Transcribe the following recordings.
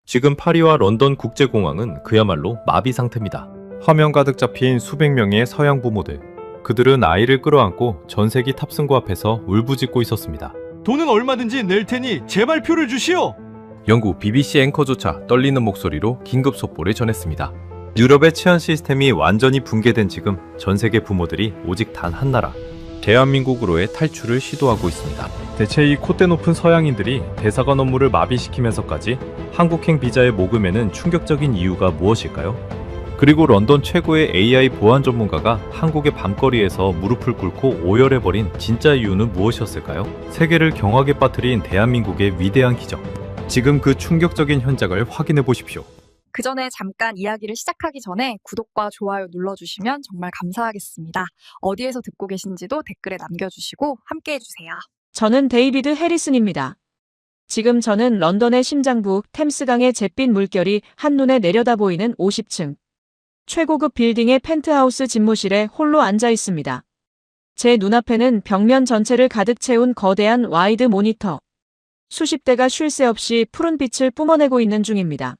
지금 파리와 런던 국제공항은 그야말로 마비 상태입니다. 화면 가득 잡힌 수백 명의 서양 부모들. 그들은 아이를 끌어안고 전세기 탑승구 앞에서 울부짖고 있었습니다. 돈은 얼마든지 낼 테니 제발 표를 주시오. 영국 BBC 앵커조차 떨리는 목소리로 긴급 속보를 전했습니다. 유럽의 치안 시스템이 완전히 붕괴된 지금 전 세계 부모들이 오직 단 한 나라, 대한민국으로의 탈출을 시도하고 있습니다. 대체 이 콧대 높은 서양인들이 대사관 업무를 마비시키면서까지 한국행 비자의 모금에는 충격적인 이유가 무엇일까요? 그리고 런던 최고의 AI 보안 전문가가 한국의 밤거리에서 무릎을 꿇고 오열해버린 진짜 이유는 무엇이었을까요? 세계를 경악에 빠뜨린 대한민국의 위대한 기적. 지금 그 충격적인 현장을 확인해 보십시오. 그 전에 잠깐 이야기를 시작하기 전에 구독과 좋아요 눌러주시면 정말 감사하겠습니다. 어디에서 듣고 계신지도 댓글에 남겨주시고 함께 해주세요. 저는 데이비드 해리슨입니다. 지금 저는 런던의 심장부 템스강의 잿빛 물결이 한눈에 내려다 보이는 50층. 최고급 빌딩의 펜트하우스 집무실에 홀로 앉아 있습니다. 제 눈앞에는 벽면 전체를 가득 채운 거대한 와이드 모니터. 수십 대가 쉴 새 없이 푸른 빛을 뿜어내고 있는 중입니다.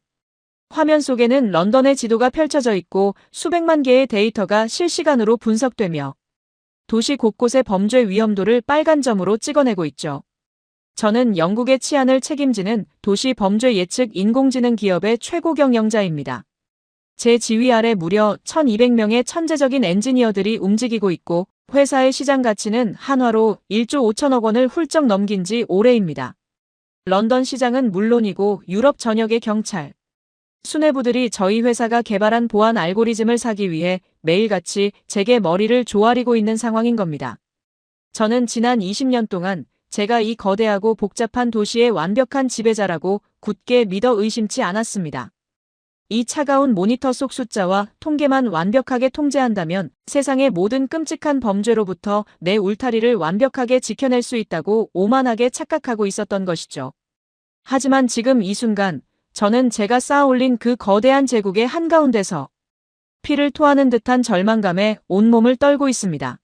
화면 속에는 런던의 지도가 펼쳐져 있고 수백만 개의 데이터가 실시간으로 분석되며 도시 곳곳의 범죄 위험도를 빨간 점으로 찍어내고 있죠. 저는 영국의 치안을 책임지는 도시 범죄 예측 인공지능 기업의 최고 경영자입니다. 제 지휘 아래 무려 1200명의 천재적인 엔지니어들이 움직이고 있고 회사의 시장 가치는 한화로 1조 5천억 원을 훌쩍 넘긴 지 오래입니다. 런던 시장은 물론이고 유럽 전역의 경찰, 수뇌부들이 저희 회사가 개발한 보안 알고리즘을 사기 위해 매일같이 제게 머리를 조아리고 있는 상황인 겁니다. 저는 지난 20년 동안 제가 이 거대하고 복잡한 도시의 완벽한 지배자라고 굳게 믿어 의심치 않았습니다. 이 차가운 모니터 속 숫자와 통계만 완벽하게 통제한다면 세상의 모든 끔찍한 범죄로부터 내 울타리를 완벽하게 지켜낼 수 있다고 오만하게 착각하고 있었던 것이죠. 하지만 지금 이 순간 저는 제가 쌓아올린 그 거대한 제국의 한가운데서 피를 토하는 듯한 절망감에 온몸을 떨고 있습니다.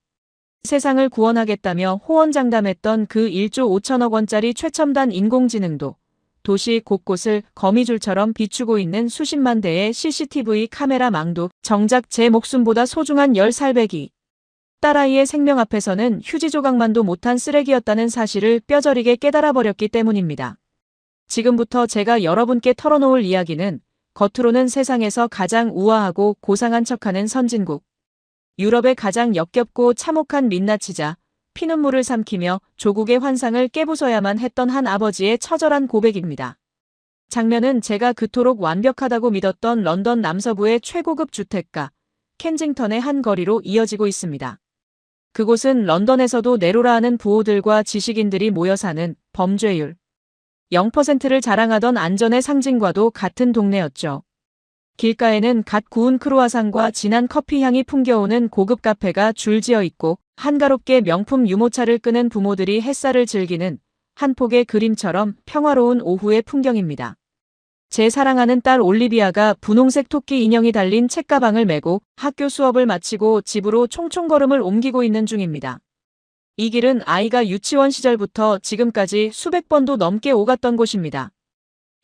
세상을 구원하겠다며 호언장담했던 그 1조 5천억 원짜리 최첨단 인공지능도 도시 곳곳을 거미줄처럼 비추고 있는 수십만 대의 CCTV 카메라망도 정작 제 목숨보다 소중한 10살배기 딸아이의 생명 앞에서는 휴지 조각만도 못한 쓰레기였다는 사실을 뼈저리게 깨달아버렸기 때문입니다. 지금부터 제가 여러분께 털어놓을 이야기는 겉으로는 세상에서 가장 우아하고 고상한 척하는 선진국, 유럽의 가장 역겹고 참혹한 민낯이자 피눈물을 삼키며 조국의 환상을 깨부숴야만 했던 한 아버지의 처절한 고백입니다. 장면은 제가 그토록 완벽하다고 믿었던 런던 남서부의 최고급 주택가, 켄징턴의 한 거리로 이어지고 있습니다. 그곳은 런던에서도 네로라 하는 부호들과 지식인들이 모여 사는 범죄율 0%를 자랑하던 안전의 상징과도 같은 동네였죠. 길가에는 갓 구운 크루아상과 진한 커피 향이 풍겨오는 고급 카페가 줄지어 있고 한가롭게 명품 유모차를 끄는 부모들이 햇살을 즐기는 한 폭의 그림처럼 평화로운 오후의 풍경입니다. 제 사랑하는 딸 올리비아가 분홍색 토끼 인형이 달린 책가방을 메고 학교 수업을 마치고 집으로 총총걸음을 옮기고 있는 중입니다. 이 길은 아이가 유치원 시절부터 지금까지 수백 번도 넘게 오갔던 곳입니다.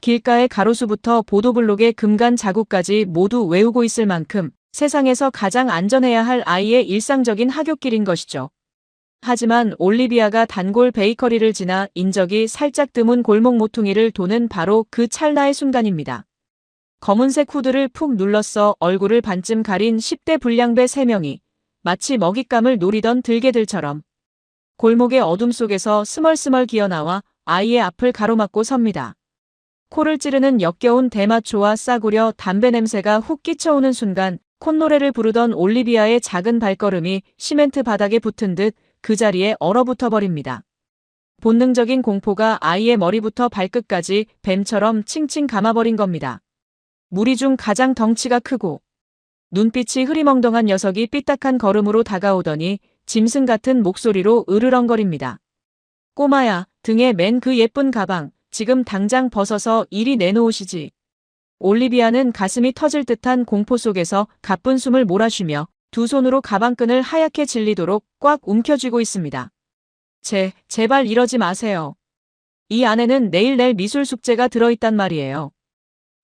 길가의 가로수부터 보도블록의 금간 자국까지 모두 외우고 있을 만큼 세상에서 가장 안전해야 할 아이의 일상적인 하굣길인 것이죠. 하지만 올리비아가 단골 베이커리를 지나 인적이 살짝 드문 골목 모퉁이를 도는 바로 그 찰나의 순간입니다. 검은색 후드를 푹 눌러써 얼굴을 반쯤 가린 10대 불량배 3명이 마치 먹잇감을 노리던 들개들처럼 골목의 어둠 속에서 스멀스멀 기어나와 아이의 앞을 가로막고 섭니다. 코를 찌르는 역겨운 대마초와 싸구려 담배 냄새가 훅 끼쳐오는 순간 콧노래를 부르던 올리비아의 작은 발걸음이 시멘트 바닥에 붙은 듯 그 자리에 얼어붙어 버립니다. 본능적인 공포가 아이의 머리부터 발끝까지 뱀처럼 칭칭 감아버린 겁니다. 무리 중 가장 덩치가 크고 눈빛이 흐리멍덩한 녀석이 삐딱한 걸음으로 다가오더니 짐승 같은 목소리로 으르렁거립니다. 꼬마야, 등에 맨 그 예쁜 가방 지금 당장 벗어서 이리 내놓으시지. 올리비아는 가슴이 터질 듯한 공포 속에서 가쁜 숨을 몰아쉬며 두 손으로 가방끈을 하얗게 질리도록 꽉 움켜쥐고 있습니다. 제발 이러지 마세요. 이 안에는 내일 낼 미술 숙제가 들어있단 말이에요.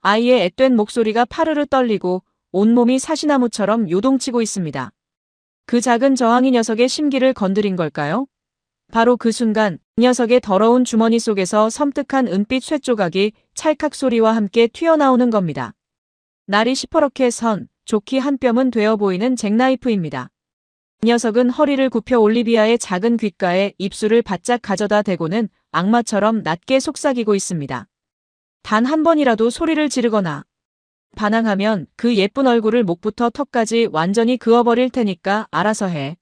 아이의 앳된 목소리가 파르르 떨리고 온몸이 사시나무처럼 요동치고 있습니다. 그 작은 저항이 녀석의 심기를 건드린 걸까요? 바로 그 순간 이 녀석의 더러운 주머니 속에서 섬뜩한 은빛 쇳조각이 찰칵 소리와 함께 튀어나오는 겁니다. 날이 시퍼렇게 선 조끼 한 뼘은 되어 보이는 잭나이프입니다. 이 녀석은 허리를 굽혀 올리비아의 작은 귓가에 입술을 바짝 가져다 대고는 악마처럼 낮게 속삭이고 있습니다. 단 한 번이라도 소리를 지르거나 반항하면 그 예쁜 얼굴을 목부터 턱까지 완전히 그어버릴 테니까 알아서 해.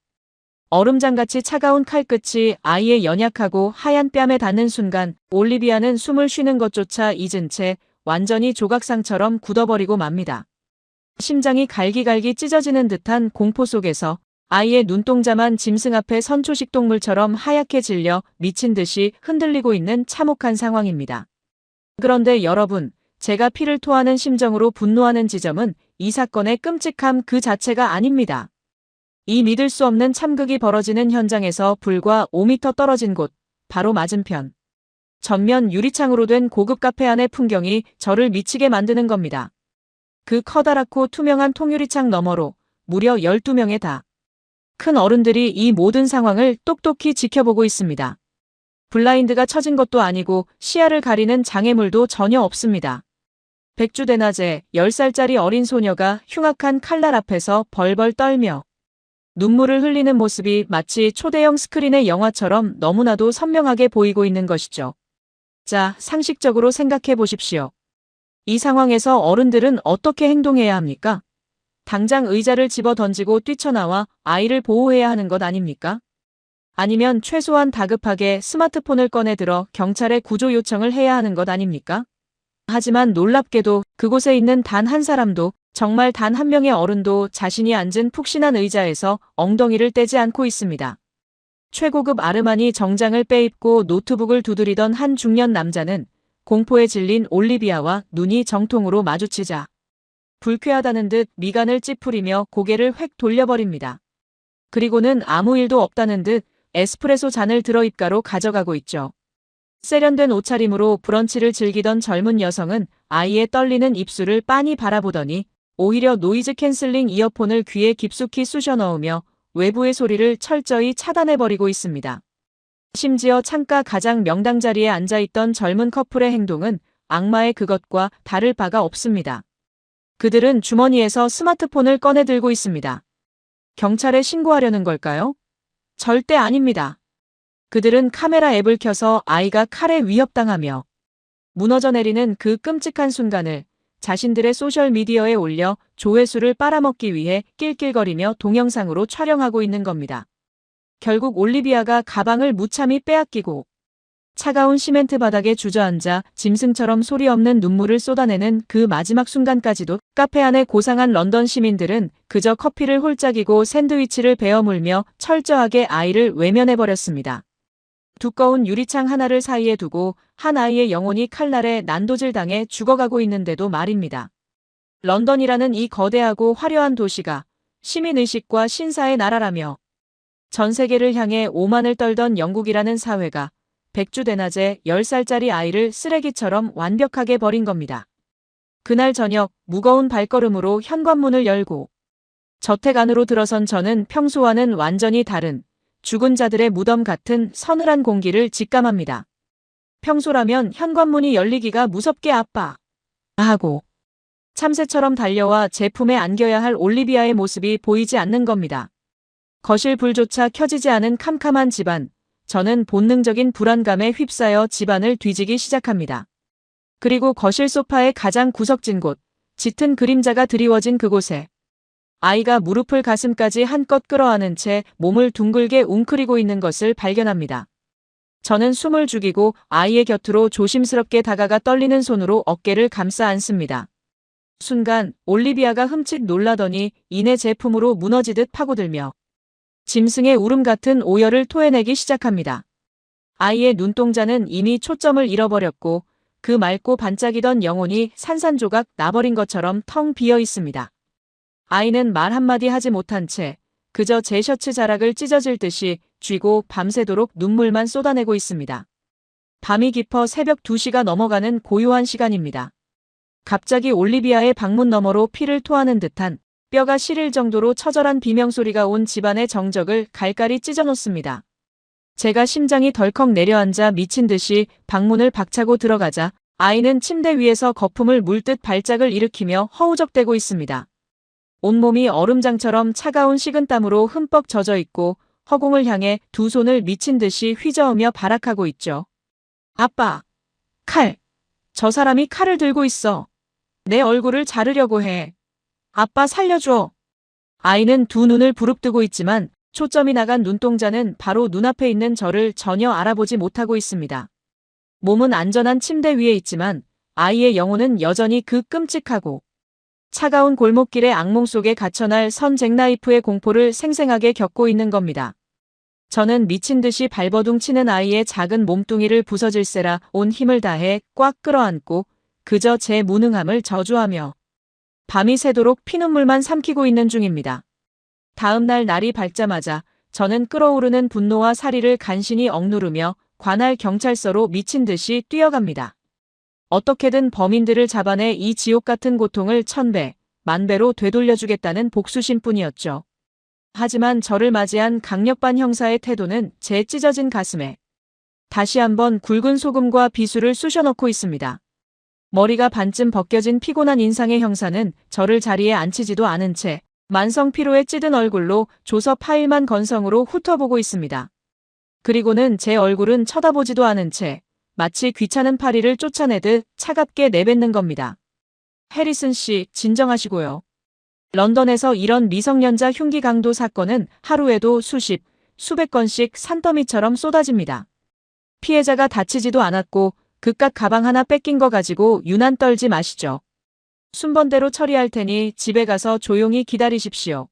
얼음장같이 차가운 칼끝이 아이의 연약하고 하얀 뺨에 닿는 순간 올리비아는 숨을 쉬는 것조차 잊은 채 완전히 조각상처럼 굳어버리고 맙니다. 심장이 갈기갈기 찢어지는 듯한 공포 속에서 아이의 눈동자만 짐승 앞에 선 초식동물처럼 하얗게 질려 미친 듯이 흔들리고 있는 참혹한 상황입니다. 그런데 여러분, 제가 피를 토하는 심정으로 분노하는 지점은 이 사건의 끔찍함 그 자체가 아닙니다. 이 믿을 수 없는 참극이 벌어지는 현장에서 불과 5m 떨어진 곳, 바로 맞은편. 전면 유리창으로 된 고급 카페 안의 풍경이 저를 미치게 만드는 겁니다. 그 커다랗고 투명한 통유리창 너머로 무려 12명의 다 큰 어른들이 이 모든 상황을 똑똑히 지켜보고 있습니다. 블라인드가 쳐진 것도 아니고 시야를 가리는 장애물도 전혀 없습니다. 백주대낮에 10살짜리 어린 소녀가 흉악한 칼날 앞에서 벌벌 떨며 눈물을 흘리는 모습이 마치 초대형 스크린의 영화처럼 너무나도 선명하게 보이고 있는 것이죠. 자, 상식적으로 생각해 보십시오. 이 상황에서 어른들은 어떻게 행동해야 합니까? 당장 의자를 집어 던지고 뛰쳐나와 아이를 보호해야 하는 것 아닙니까? 아니면 최소한 다급하게 스마트폰을 꺼내 들어 경찰에 구조 요청을 해야 하는 것 아닙니까? 하지만 놀랍게도 그곳에 있는 단 한 사람도, 정말 단 한 명의 어른도 자신이 앉은 푹신한 의자에서 엉덩이를 떼지 않고 있습니다. 최고급 아르마니 정장을 빼입고 노트북을 두드리던 한 중년 남자는 공포에 질린 올리비아와 눈이 정통으로 마주치자 불쾌하다는 듯 미간을 찌푸리며 고개를 획 돌려버립니다. 그리고는 아무 일도 없다는 듯 에스프레소 잔을 들어 입가로 가져가고 있죠. 세련된 옷차림으로 브런치를 즐기던 젊은 여성은 아이의 떨리는 입술을 빤히 바라보더니 오히려 노이즈 캔슬링 이어폰을 귀에 깊숙이 쑤셔 넣으며 외부의 소리를 철저히 차단해버리고 있습니다. 심지어 창가 가장 명당 자리에 앉아있던 젊은 커플의 행동은 악마의 그것과 다를 바가 없습니다. 그들은 주머니에서 스마트폰을 꺼내 들고 있습니다. 경찰에 신고하려는 걸까요? 절대 아닙니다. 그들은 카메라 앱을 켜서 아이가 칼에 위협당하며 무너져 내리는 그 끔찍한 순간을 자신들의 소셜미디어에 올려 조회수를 빨아먹기 위해 낄낄거리며 동영상으로 촬영하고 있는 겁니다. 결국 올리비아가 가방을 무참히 빼앗기고 차가운 시멘트 바닥에 주저앉아 짐승처럼 소리 없는 눈물을 쏟아내는 그 마지막 순간까지도 카페 안의 고상한 런던 시민들은 그저 커피를 홀짝이고 샌드위치를 베어 물며 철저하게 아이를 외면해버렸습니다. 두꺼운 유리창 하나를 사이에 두고 한 아이의 영혼이 칼날에 난도질당해 죽어가고 있는데도 말입니다. 런던이라는 이 거대하고 화려한 도시가 시민의식과 신사의 나라라며 전 세계를 향해 오만을 떨던 영국이라는 사회가 백주대낮에 10살짜리 아이를 쓰레기처럼 완벽하게 버린 겁니다. 그날 저녁 무거운 발걸음으로 현관문을 열고 저택 안으로 들어선 저는 평소와는 완전히 다른 죽은 자들의 무덤 같은 서늘한 공기를 직감합니다. 평소라면 현관문이 열리기가 무섭게 아파 하고 참새처럼 달려와 제품에 안겨야 할 올리비아의 모습이 보이지 않는 겁니다. 거실 불조차 켜지지 않은 캄캄한 집안. 저는 본능적인 불안감에 휩싸여 집안을 뒤지기 시작합니다. 그리고 거실 소파의 가장 구석진 곳, 짙은 그림자가 드리워진 그곳에 아이가 무릎을 가슴까지 한껏 끌어안은 채 몸을 둥글게 웅크리고 있는 것을 발견합니다. 저는 숨을 죽이고 아이의 곁으로 조심스럽게 다가가 떨리는 손으로 어깨를 감싸 안습니다. 순간 올리비아가 흠칫 놀라더니 이내 제품으로 무너지듯 파고들며 짐승의 울음 같은 오열을 토해내기 시작합니다. 아이의 눈동자는 이미 초점을 잃어버렸고 그 맑고 반짝이던 영혼이 산산조각 나버린 것처럼 텅 비어 있습니다. 아이는 말 한마디 하지 못한 채 그저 제 셔츠 자락을 찢어질 듯이 쥐고 밤새도록 눈물만 쏟아내고 있습니다. 밤이 깊어 새벽 2시가 넘어가는 고요한 시간입니다. 갑자기 올리비아의 방문 너머로 피를 토하는 듯한 뼈가 시릴 정도로 처절한 비명소리가 온 집안의 정적을 갈갈이 찢어놓습니다. 제가 심장이 덜컥 내려앉아 미친 듯이 방문을 박차고 들어가자 아이는 침대 위에서 거품을 물듯 발작을 일으키며 허우적대고 있습니다. 온몸이 얼음장처럼 차가운 식은땀으로 흠뻑 젖어 있고 허공을 향해 두 손을 미친 듯이 휘저으며 발악하고 있죠. 아빠! 칼! 저 사람이 칼을 들고 있어. 내 얼굴을 자르려고 해. 아빠 살려줘. 아이는 두 눈을 부릅뜨고 있지만 초점이 나간 눈동자는 바로 눈앞에 있는 저를 전혀 알아보지 못하고 있습니다. 몸은 안전한 침대 위에 있지만 아이의 영혼은 여전히 그 끔찍하고 차가운 골목길의 악몽 속에 갇혀날 선 잭나이프의 공포를 생생하게 겪고 있는 겁니다. 저는 미친 듯이 발버둥 치는 아이의 작은 몸뚱이를 부서질세라 온 힘을 다해 꽉 끌어안고 그저 제 무능함을 저주하며 밤이 새도록 피눈물만 삼키고 있는 중입니다. 다음 날 날이 밝자마자 저는 끓어오르는 분노와 사리를 간신히 억누르며 관할 경찰서로 미친 듯이 뛰어갑니다. 어떻게든 범인들을 잡아내 이 지옥 같은 고통을 1000배, 만배로 되돌려주겠다는 복수심뿐이었죠. 하지만 저를 맞이한 강력반 형사의 태도는 제 찢어진 가슴에 다시 한번 굵은 소금과 비수를 쑤셔넣고 있습니다. 머리가 반쯤 벗겨진 피곤한 인상의 형사는 저를 자리에 앉히지도 않은 채 만성 피로에 찌든 얼굴로 조서 파일만 건성으로 훑어보고 있습니다. 그리고는 제 얼굴은 쳐다보지도 않은 채 마치 귀찮은 파리를 쫓아내듯 차갑게 내뱉는 겁니다. 해리슨 씨, 진정하시고요. 런던에서 이런 미성년자 흉기 강도 사건은 하루에도 수십, 수백 건씩 산더미처럼 쏟아집니다. 피해자가 다치지도 않았고 그깟 가방 하나 뺏긴 거 가지고 유난 떨지 마시죠. 순번대로 처리할 테니 집에 가서 조용히 기다리십시오.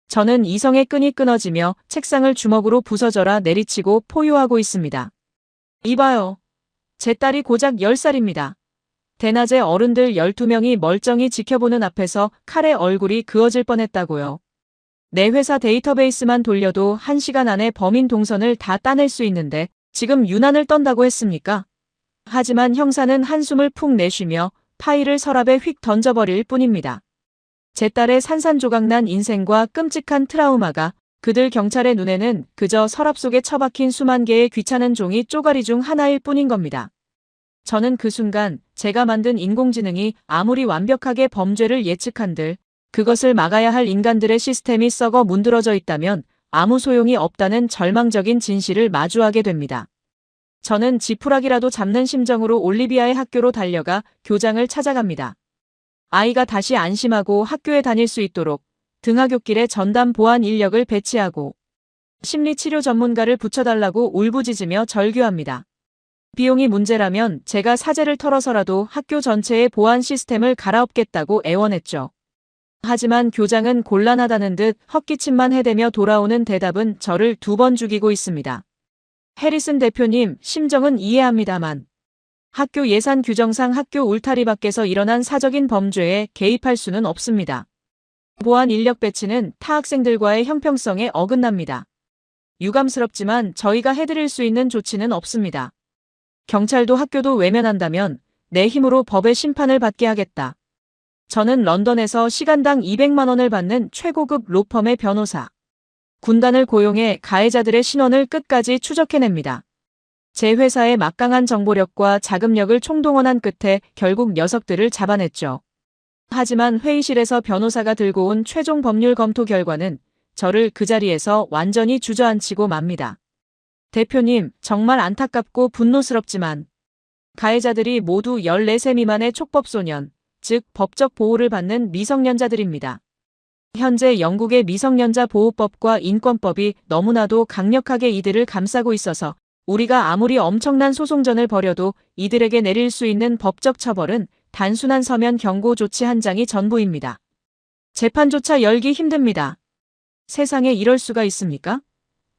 저는 이성의 끈이 끊어지며 책상을 주먹으로 부서져라 내리치고 포효하고 있습니다. 이봐요. 제 딸이 고작 10살입니다. 대낮에 어른들 12명이 멀쩡히 지켜보는 앞에서 칼에 얼굴이 그어질 뻔했다고요. 내 회사 데이터베이스만 돌려도 1시간 안에 범인 동선을 다 따낼 수 있는데 지금 유난을 떤다고 했습니까? 하지만 형사는 한숨을 푹 내쉬며 파일을 서랍에 휙 던져버릴 뿐입니다. 제 딸의 산산조각난 인생과 끔찍한 트라우마가 그들 경찰의 눈에는 그저 서랍 속에 처박힌 수만 개의 귀찮은 종이 쪼가리 중 하나일 뿐인 겁니다. 저는 그 순간 제가 만든 인공지능이 아무리 완벽하게 범죄를 예측한들 그것을 막아야 할 인간들의 시스템이 썩어 문드러져 있다면 아무 소용이 없다는 절망적인 진실을 마주하게 됩니다. 저는 지푸라기라도 잡는 심정으로 올리비아의 학교로 달려가 교장을 찾아갑니다. 아이가 다시 안심하고 학교에 다닐 수 있도록 등하굣길에 전담 보안 인력을 배치하고 심리치료 전문가를 붙여달라고 울부짖으며 절규합니다. 비용이 문제라면 제가 사재를 털어서라도 학교 전체의 보안 시스템을 갈아엎겠다고 애원했죠. 하지만 교장은 곤란하다는 듯 헛기침만 해대며 돌아오는 대답은 저를 2번 죽이고 있습니다. 해리슨 대표님, 심정은 이해합니다만 학교 예산 규정상 학교 울타리 밖에서 일어난 사적인 범죄에 개입할 수는 없습니다. 보안 인력 배치는 타 학생들과의 형평성에 어긋납니다. 유감스럽지만 저희가 해드릴 수 있는 조치는 없습니다. 경찰도 학교도 외면한다면 내 힘으로 법의 심판을 받게 하겠다. 저는 런던에서 시간당 200만 원을 받는 최고급 로펌의 변호사. 군단을 고용해 가해자들의 신원을 끝까지 추적해냅니다. 제 회사의 막강한 정보력과 자금력을 총동원한 끝에 결국 녀석들을 잡아냈죠. 하지만 회의실에서 변호사가 들고 온 최종 법률 검토 결과는 저를 그 자리에서 완전히 주저앉히고 맙니다. 대표님, 정말 안타깝고 분노스럽지만 가해자들이 모두 14세 미만의 촉법소년, 즉 법적 보호를 받는 미성년자들입니다. 현재 영국의 미성년자 보호법과 인권법이 너무나도 강력하게 이들을 감싸고 있어서 우리가 아무리 엄청난 소송전을 벌여도 이들에게 내릴 수 있는 법적 처벌은 단순한 서면 경고 조치 한 장이 전부입니다. 재판조차 열기 힘듭니다. 세상에 이럴 수가 있습니까?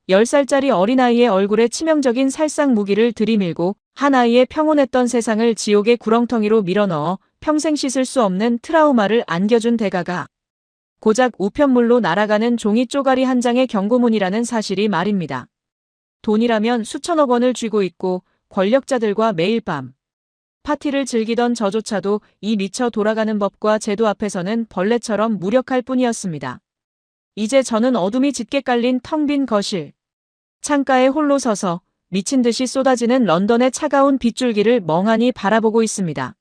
10살짜리 어린아이의 얼굴에 치명적인 살상 무기를 들이밀고 한 아이의 평온했던 세상을 지옥의 구렁텅이로 밀어넣어 평생 씻을 수 없는 트라우마를 안겨준 대가가 고작 우편물로 날아가는 종이 쪼가리 한 장의 경고문이라는 사실이 말입니다. 돈이라면 수천억 원을 쥐고 있고 권력자들과 매일 밤 파티를 즐기던 저조차도 이 미쳐 돌아가는 법과 제도 앞에서는 벌레처럼 무력할 뿐이었습니다. 이제 저는 어둠이 짙게 깔린 텅 빈 거실. 창가에 홀로 서서 미친 듯이 쏟아지는 런던의 차가운 빗줄기를 멍하니 바라보고 있습니다.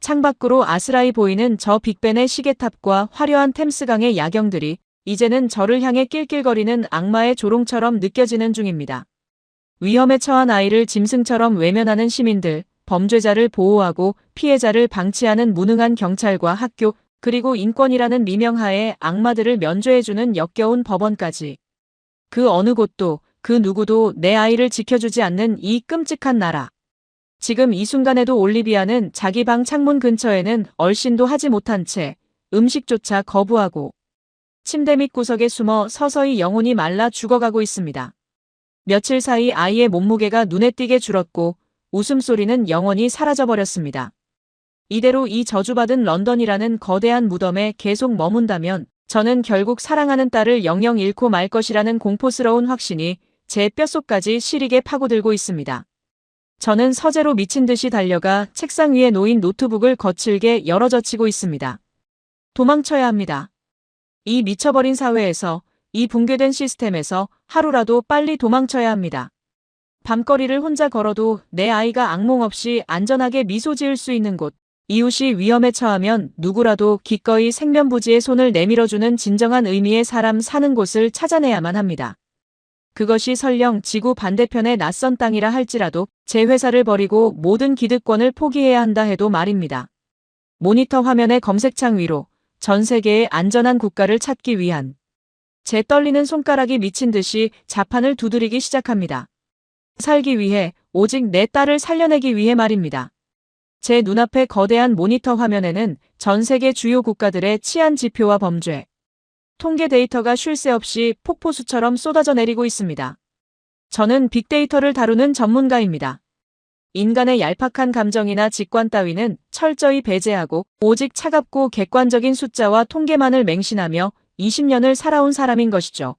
창밖으로 아스라이 보이는 저 빅벤의 시계탑과 화려한 템스강의 야경들이 이제는 저를 향해 낄낄거리는 악마의 조롱처럼 느껴지는 중입니다. 위험에 처한 아이를 짐승처럼 외면하는 시민들, 범죄자를 보호하고 피해자를 방치하는 무능한 경찰과 학교, 그리고 인권이라는 미명하에 악마들을 면죄해주는 역겨운 법원까지. 그 어느 곳도, 그 누구도 내 아이를 지켜주지 않는 이 끔찍한 나라. 지금 이 순간에도 올리비아는 자기 방 창문 근처에는 얼씬도 하지 못한 채 음식조차 거부하고 침대 밑 구석에 숨어 서서히 영혼이 말라 죽어가고 있습니다. 며칠 사이 아이의 몸무게가 눈에 띄게 줄었고 웃음소리는 영원히 사라져버렸습니다. 이대로 이 저주받은 런던이라는 거대한 무덤에 계속 머문다면 저는 결국 사랑하는 딸을 영영 잃고 말 것이라는 공포스러운 확신이 제 뼛속까지 시리게 파고들고 있습니다. 저는 서재로 미친 듯이 달려가 책상 위에 놓인 노트북을 거칠게 열어젖히고 있습니다. 도망쳐야 합니다. 이 미쳐버린 사회에서, 이 붕괴된 시스템에서 하루라도 빨리 도망쳐야 합니다. 밤거리를 혼자 걸어도 내 아이가 악몽 없이 안전하게 미소 지을 수 있는 곳, 이웃이 위험에 처하면 누구라도 기꺼이 생면부지에 손을 내밀어주는 진정한 의미의 사람 사는 곳을 찾아내야만 합니다. 그것이 설령 지구 반대편의 낯선 땅이라 할지라도 제 회사를 버리고 모든 기득권을 포기해야 한다 해도 말입니다. 모니터 화면의 검색창 위로 전 세계의 안전한 국가를 찾기 위한 제 떨리는 손가락이 미친 듯이 자판을 두드리기 시작합니다. 살기 위해, 오직 내 딸을 살려내기 위해 말입니다. 제 눈앞의 거대한 모니터 화면에는 전 세계 주요 국가들의 치안 지표와 범죄, 통계 데이터가 쉴 새 없이 폭포수처럼 쏟아져 내리고 있습니다. 저는 빅데이터를 다루는 전문가입니다. 인간의 얄팍한 감정이나 직관 따위는 철저히 배제하고 오직 차갑고 객관적인 숫자와 통계만을 맹신하며 20년을 살아온 사람인 것이죠.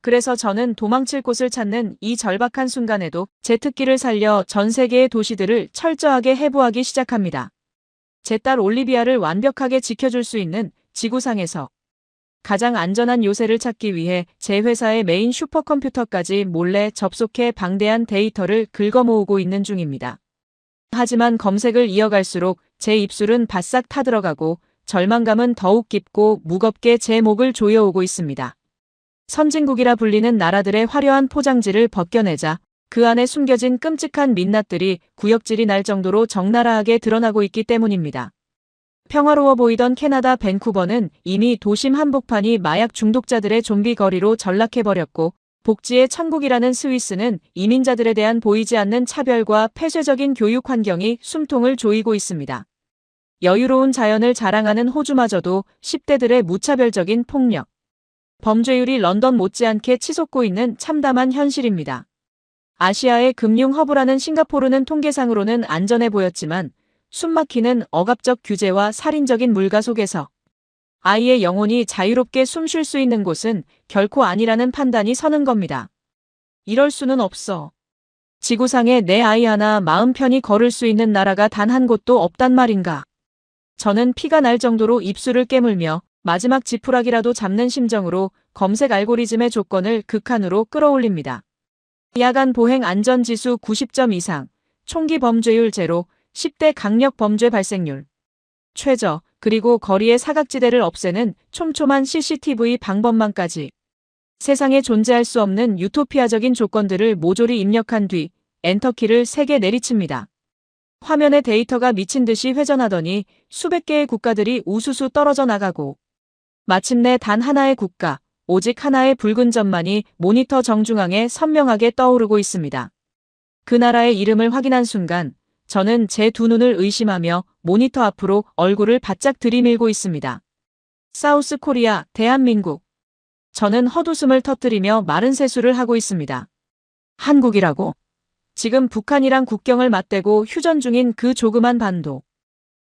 그래서 저는 도망칠 곳을 찾는 이 절박한 순간에도 제 특기를 살려 전 세계의 도시들을 철저하게 해부하기 시작합니다. 제 딸 올리비아를 완벽하게 지켜줄 수 있는 지구상에서 가장 안전한 요새를 찾기 위해 제 회사의 메인 슈퍼컴퓨터까지 몰래 접속해 방대한 데이터를 긁어모으고 있는 중입니다. 하지만 검색을 이어갈수록 제 입술은 바싹 타들어가고 절망감은 더욱 깊고 무겁게 제 목을 조여오고 있습니다. 선진국이라 불리는 나라들의 화려한 포장지를 벗겨내자 그 안에 숨겨진 끔찍한 민낯들이 구역질이 날 정도로 적나라하게 드러나고 있기 때문입니다. 평화로워 보이던 캐나다 밴쿠버는 이미 도심 한복판이 마약 중독자들의 좀비 거리로 전락해버렸고 복지의 천국이라는 스위스는 이민자들에 대한 보이지 않는 차별과 폐쇄적인 교육 환경이 숨통을 조이고 있습니다. 여유로운 자연을 자랑하는 호주마저도 10대들의 무차별적인 폭력, 범죄율이 런던 못지않게 치솟고 있는 참담한 현실입니다. 아시아의 금융 허브라는 싱가포르는 통계상으로는 안전해 보였지만 숨막히는 억압적 규제와 살인적인 물가 속에서 아이의 영혼이 자유롭게 숨 쉴 수 있는 곳은 결코 아니라는 판단이 서는 겁니다. 이럴 수는 없어. 지구상에 내 아이 하나 마음 편히 걸을 수 있는 나라가 단 한 곳도 없단 말인가. 저는 피가 날 정도로 입술을 깨물며 마지막 지푸라기라도 잡는 심정으로 검색 알고리즘의 조건을 극한으로 끌어올립니다. 야간 보행 안전지수 90점 이상, 총기 범죄율 제로, 10대 강력 범죄 발생률 최저, 그리고 거리의 사각지대를 없애는 촘촘한 CCTV 방법만까지 세상에 존재할 수 없는 유토피아적인 조건들을 모조리 입력한 뒤 엔터키를 3개 내리칩니다. 화면에 데이터가 미친 듯이 회전하더니 수백 개의 국가들이 우수수 떨어져 나가고 마침내 단 하나의 국가, 오직 하나의 붉은 점만이 모니터 정중앙에 선명하게 떠오르고 있습니다. 그 나라의 이름을 확인한 순간 저는 제 두 눈을 의심하며 모니터 앞으로 얼굴을 바짝 들이밀고 있습니다. 사우스 코리아, 대한민국. 저는 헛웃음을 터뜨리며 마른 세수를 하고 있습니다. 한국이라고? 지금 북한이랑 국경을 맞대고 휴전 중인 그 조그만 반도.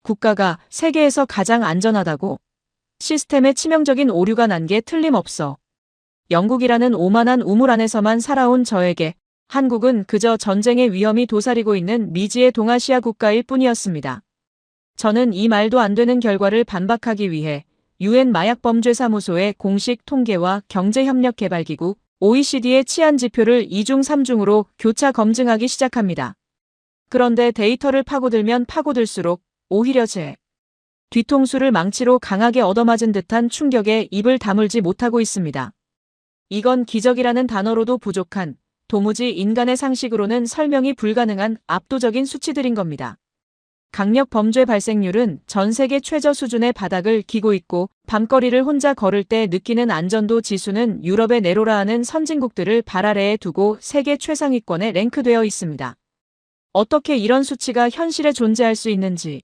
국가가 세계에서 가장 안전하다고? 시스템에 치명적인 오류가 난 게 틀림없어. 영국이라는 오만한 우물 안에서만 살아온 저에게 한국은 그저 전쟁의 위험이 도사리고 있는 미지의 동아시아 국가일 뿐이었습니다. 저는 이 말도 안 되는 결과를 반박하기 위해 UN 마약범죄사무소의 공식 통계와 경제협력개발기구 OECD의 치안 지표를 2중 3중으로 교차 검증하기 시작합니다. 그런데 데이터를 파고들면 파고들수록 오히려 제 뒤통수를 망치로 강하게 얻어맞은 듯한 충격에 입을 다물지 못하고 있습니다. 이건 기적이라는 단어로도 부족한, 도무지 인간의 상식으로는 설명이 불가능한 압도적인 수치들인 겁니다. 강력 범죄 발생률은 전 세계 최저 수준의 바닥을 기고 있고, 밤거리를 혼자 걸을 때 느끼는 안전도 지수는 유럽의 내로라 하는 선진국들을 발 아래에 두고 세계 최상위권에 랭크되어 있습니다. 어떻게 이런 수치가 현실에 존재할 수 있는지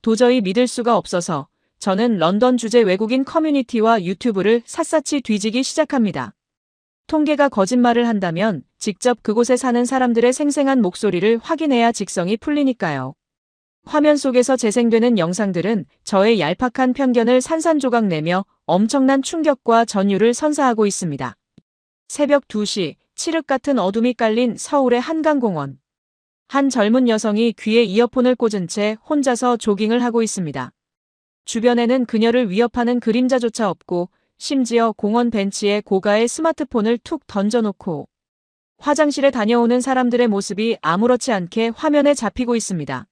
도저히 믿을 수가 없어서 저는 런던 주재 외국인 커뮤니티와 유튜브를 샅샅이 뒤지기 시작합니다. 통계가 거짓말을 한다면 직접 그곳에 사는 사람들의 생생한 목소리를 확인해야 직성이 풀리니까요. 화면 속에서 재생되는 영상들은 저의 얄팍한 편견을 산산조각 내며 엄청난 충격과 전율을 선사하고 있습니다. 새벽 2시, 칠흑 같은 어둠이 깔린 서울의 한강공원. 한 젊은 여성이 귀에 이어폰을 꽂은 채 혼자서 조깅을 하고 있습니다. 주변에는 그녀를 위협하는 그림자조차 없고, 심지어 공원 벤치에 고가의 스마트폰을 툭 던져놓고 화장실에 다녀오는 사람들의 모습이 아무렇지 않게 화면에 잡히고 있습니다.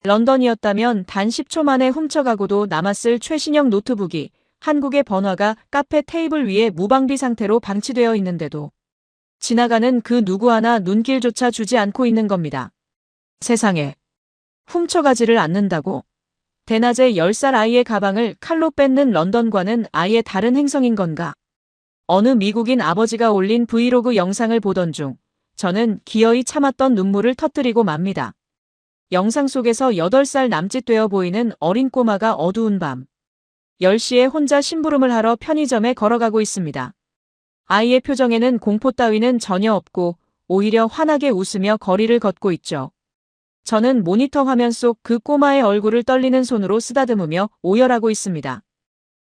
런던이었다면 단 10초 만에 훔쳐가고도 남았을 최신형 노트북이 한국의 번화가 카페 테이블 위에 무방비 상태로 방치되어 있는데도 지나가는 그 누구 하나 눈길조차 주지 않고 있는 겁니다. 세상에. 훔쳐가지를 않는다고? 대낮에 10살 아이의 가방을 칼로 뺏는 런던과는 아예 다른 행성인 건가? 어느 미국인 아버지가 올린 브이로그 영상을 보던 중 저는 기어이 참았던 눈물을 터뜨리고 맙니다. 영상 속에서 8살 남짓 되어 보이는 어린 꼬마가 어두운 밤 10시에 혼자 심부름을 하러 편의점에 걸어가고 있습니다. 아이의 표정에는 공포 따위는 전혀 없고 오히려 환하게 웃으며 거리를 걷고 있죠. 저는 모니터 화면 속 그 꼬마의 얼굴을 떨리는 손으로 쓰다듬으며 오열하고 있습니다.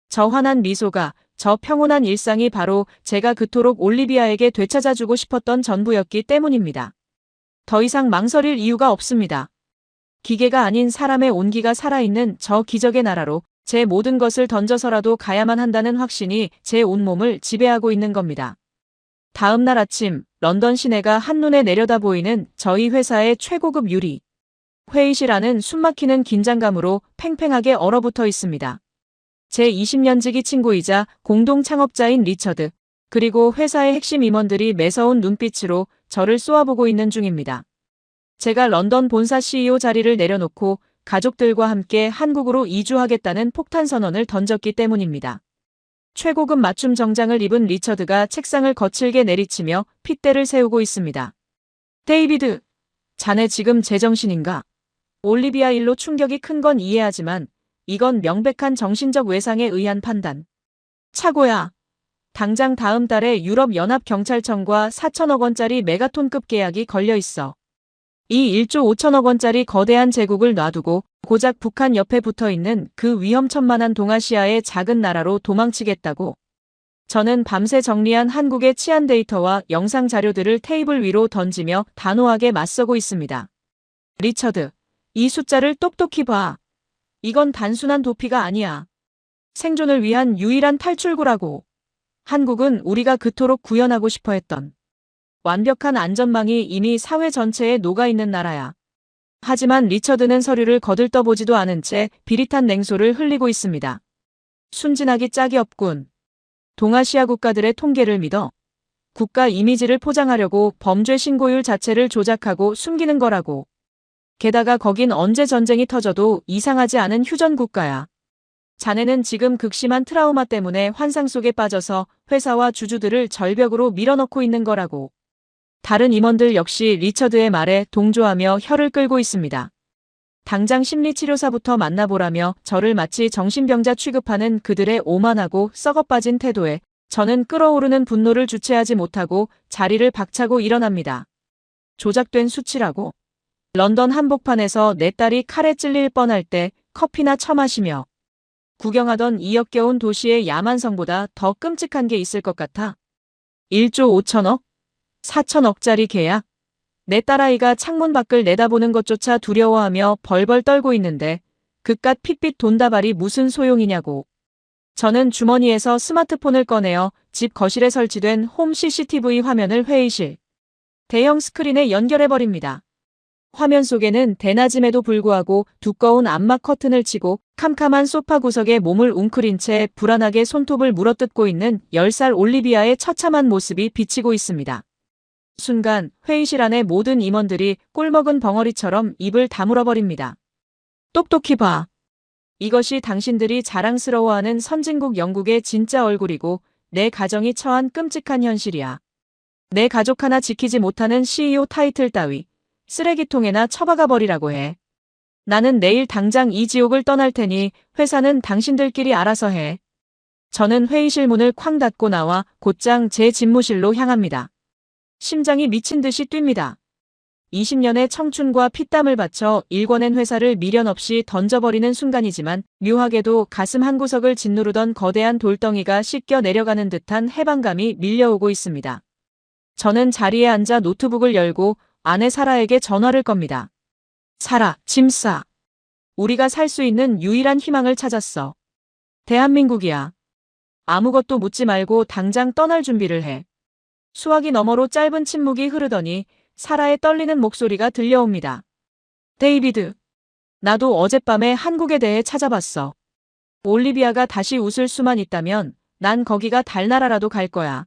저 환한 미소가, 저 평온한 일상이 바로 제가 그토록 올리비아에게 되찾아주고 싶었던 전부였기 때문입니다. 더 이상 망설일 이유가 없습니다. 기계가 아닌 사람의 온기가 살아있는 저 기적의 나라로 제 모든 것을 던져서라도 가야만 한다는 확신이 제 온몸을 지배하고 있는 겁니다. 다음 날 아침, 런던 시내가 한눈에 내려다 보이는 저희 회사의 최고급 유리. 회의실 안은 숨막히는 긴장감으로 팽팽하게 얼어붙어 있습니다. 제 20년 지기 친구이자 공동 창업자인 리처드, 그리고 회사의 핵심 임원들이 매서운 눈빛으로 저를 쏘아보고 있는 중입니다. 제가 런던 본사 CEO 자리를 내려놓고 가족들과 함께 한국으로 이주하겠다는 폭탄 선언을 던졌기 때문입니다. 최고급 맞춤 정장을 입은 리처드가 책상을 거칠게 내리치며 핏대를 세우고 있습니다. 데이비드, 자네 지금 제정신인가? 올리비아 일로 충격이 큰 건 이해하지만 이건 명백한 정신적 외상에 의한 판단. 차고야. 당장 다음 달에 유럽연합경찰청과 4천억 원짜리 메가톤급 계약이 걸려 있어. 이 1조 5천억 원짜리 거대한 제국을 놔두고 고작 북한 옆에 붙어있는 그 위험천만한 동아시아의 작은 나라로 도망치겠다고. 저는 밤새 정리한 한국의 치안 데이터와 영상 자료들을 테이블 위로 던지며 단호하게 맞서고 있습니다. 리처드, 이 숫자를 똑똑히 봐. 이건 단순한 도피가 아니야. 생존을 위한 유일한 탈출구라고. 한국은 우리가 그토록 구현하고 싶어 했던 완벽한 안전망이 이미 사회 전체에 녹아있는 나라야. 하지만 리처드는 서류를 거들떠보지도 않은 채 비릿한 냉소를 흘리고 있습니다. 순진하기 짝이 없군. 동아시아 국가들의 통계를 믿어. 국가 이미지를 포장하려고 범죄 신고율 자체를 조작하고 숨기는 거라고. 게다가 거긴 언제 전쟁이 터져도 이상하지 않은 휴전 국가야. 자네는 지금 극심한 트라우마 때문에 환상 속에 빠져서 회사와 주주들을 절벽으로 밀어넣고 있는 거라고. 다른 임원들 역시 리처드의 말에 동조하며 혀를 끌고 있습니다. 당장 심리치료사부터 만나보라며 저를 마치 정신병자 취급하는 그들의 오만하고 썩어빠진 태도에 저는 끓어오르는 분노를 주체하지 못하고 자리를 박차고 일어납니다. 조작된 수치라고. 런던 한복판에서 내 딸이 칼에 찔릴 뻔할 때 커피나 처마시며 구경하던 이 역겨운 도시의 야만성보다 더 끔찍한 게 있을 것 같아. 1조 5천억? 4천억짜리 계약? 내 딸아이가 창문 밖을 내다보는 것조차 두려워하며 벌벌 떨고 있는데 그깟 핏빛 돈다발이 무슨 소용이냐고. 저는 주머니에서 스마트폰을 꺼내어 집 거실에 설치된 홈 CCTV 화면을 회의실 대형 스크린에 연결해버립니다. 화면 속에는 대낮임에도 불구하고 두꺼운 암막 커튼을 치고 캄캄한 소파 구석에 몸을 웅크린 채 불안하게 손톱을 물어뜯고 있는 10살 올리비아의 처참한 모습이 비치고 있습니다. 순간 회의실 안의 모든 임원들이 꿀먹은 벙어리처럼 입을 다물어버립니다. 똑똑히 봐. 이것이 당신들이 자랑스러워하는 선진국 영국의 진짜 얼굴이고 내 가정이 처한 끔찍한 현실이야. 내 가족 하나 지키지 못하는 CEO 타이틀 따위 쓰레기통에나 처박아 버리라고 해. 나는 내일 당장 이 지옥을 떠날 테니 회사는 당신들끼리 알아서 해. 저는 회의실 문을 쾅 닫고 나와 곧장 제 집무실로 향합니다. 심장이 미친 듯이 뜁니다. 20년의 청춘과 피땀을 바쳐 일궈낸 회사를 미련 없이 던져버리는 순간이지만 묘하게도 가슴 한구석을 짓누르던 거대한 돌덩이가 씻겨 내려가는 듯한 해방감이 밀려오고 있습니다. 저는 자리에 앉아 노트북을 열고 아내 사라에게 전화를 겁니다. 사라, 짐 싸. 우리가 살 수 있는 유일한 희망을 찾았어. 대한민국이야. 아무것도 묻지 말고 당장 떠날 준비를 해. 수화기 너머로 짧은 침묵이 흐르더니 사라의 떨리는 목소리가 들려옵니다. 데이비드, 나도 어젯밤에 한국에 대해 찾아봤어. 올리비아가 다시 웃을 수만 있다면 난 거기가 달나라라도 갈 거야.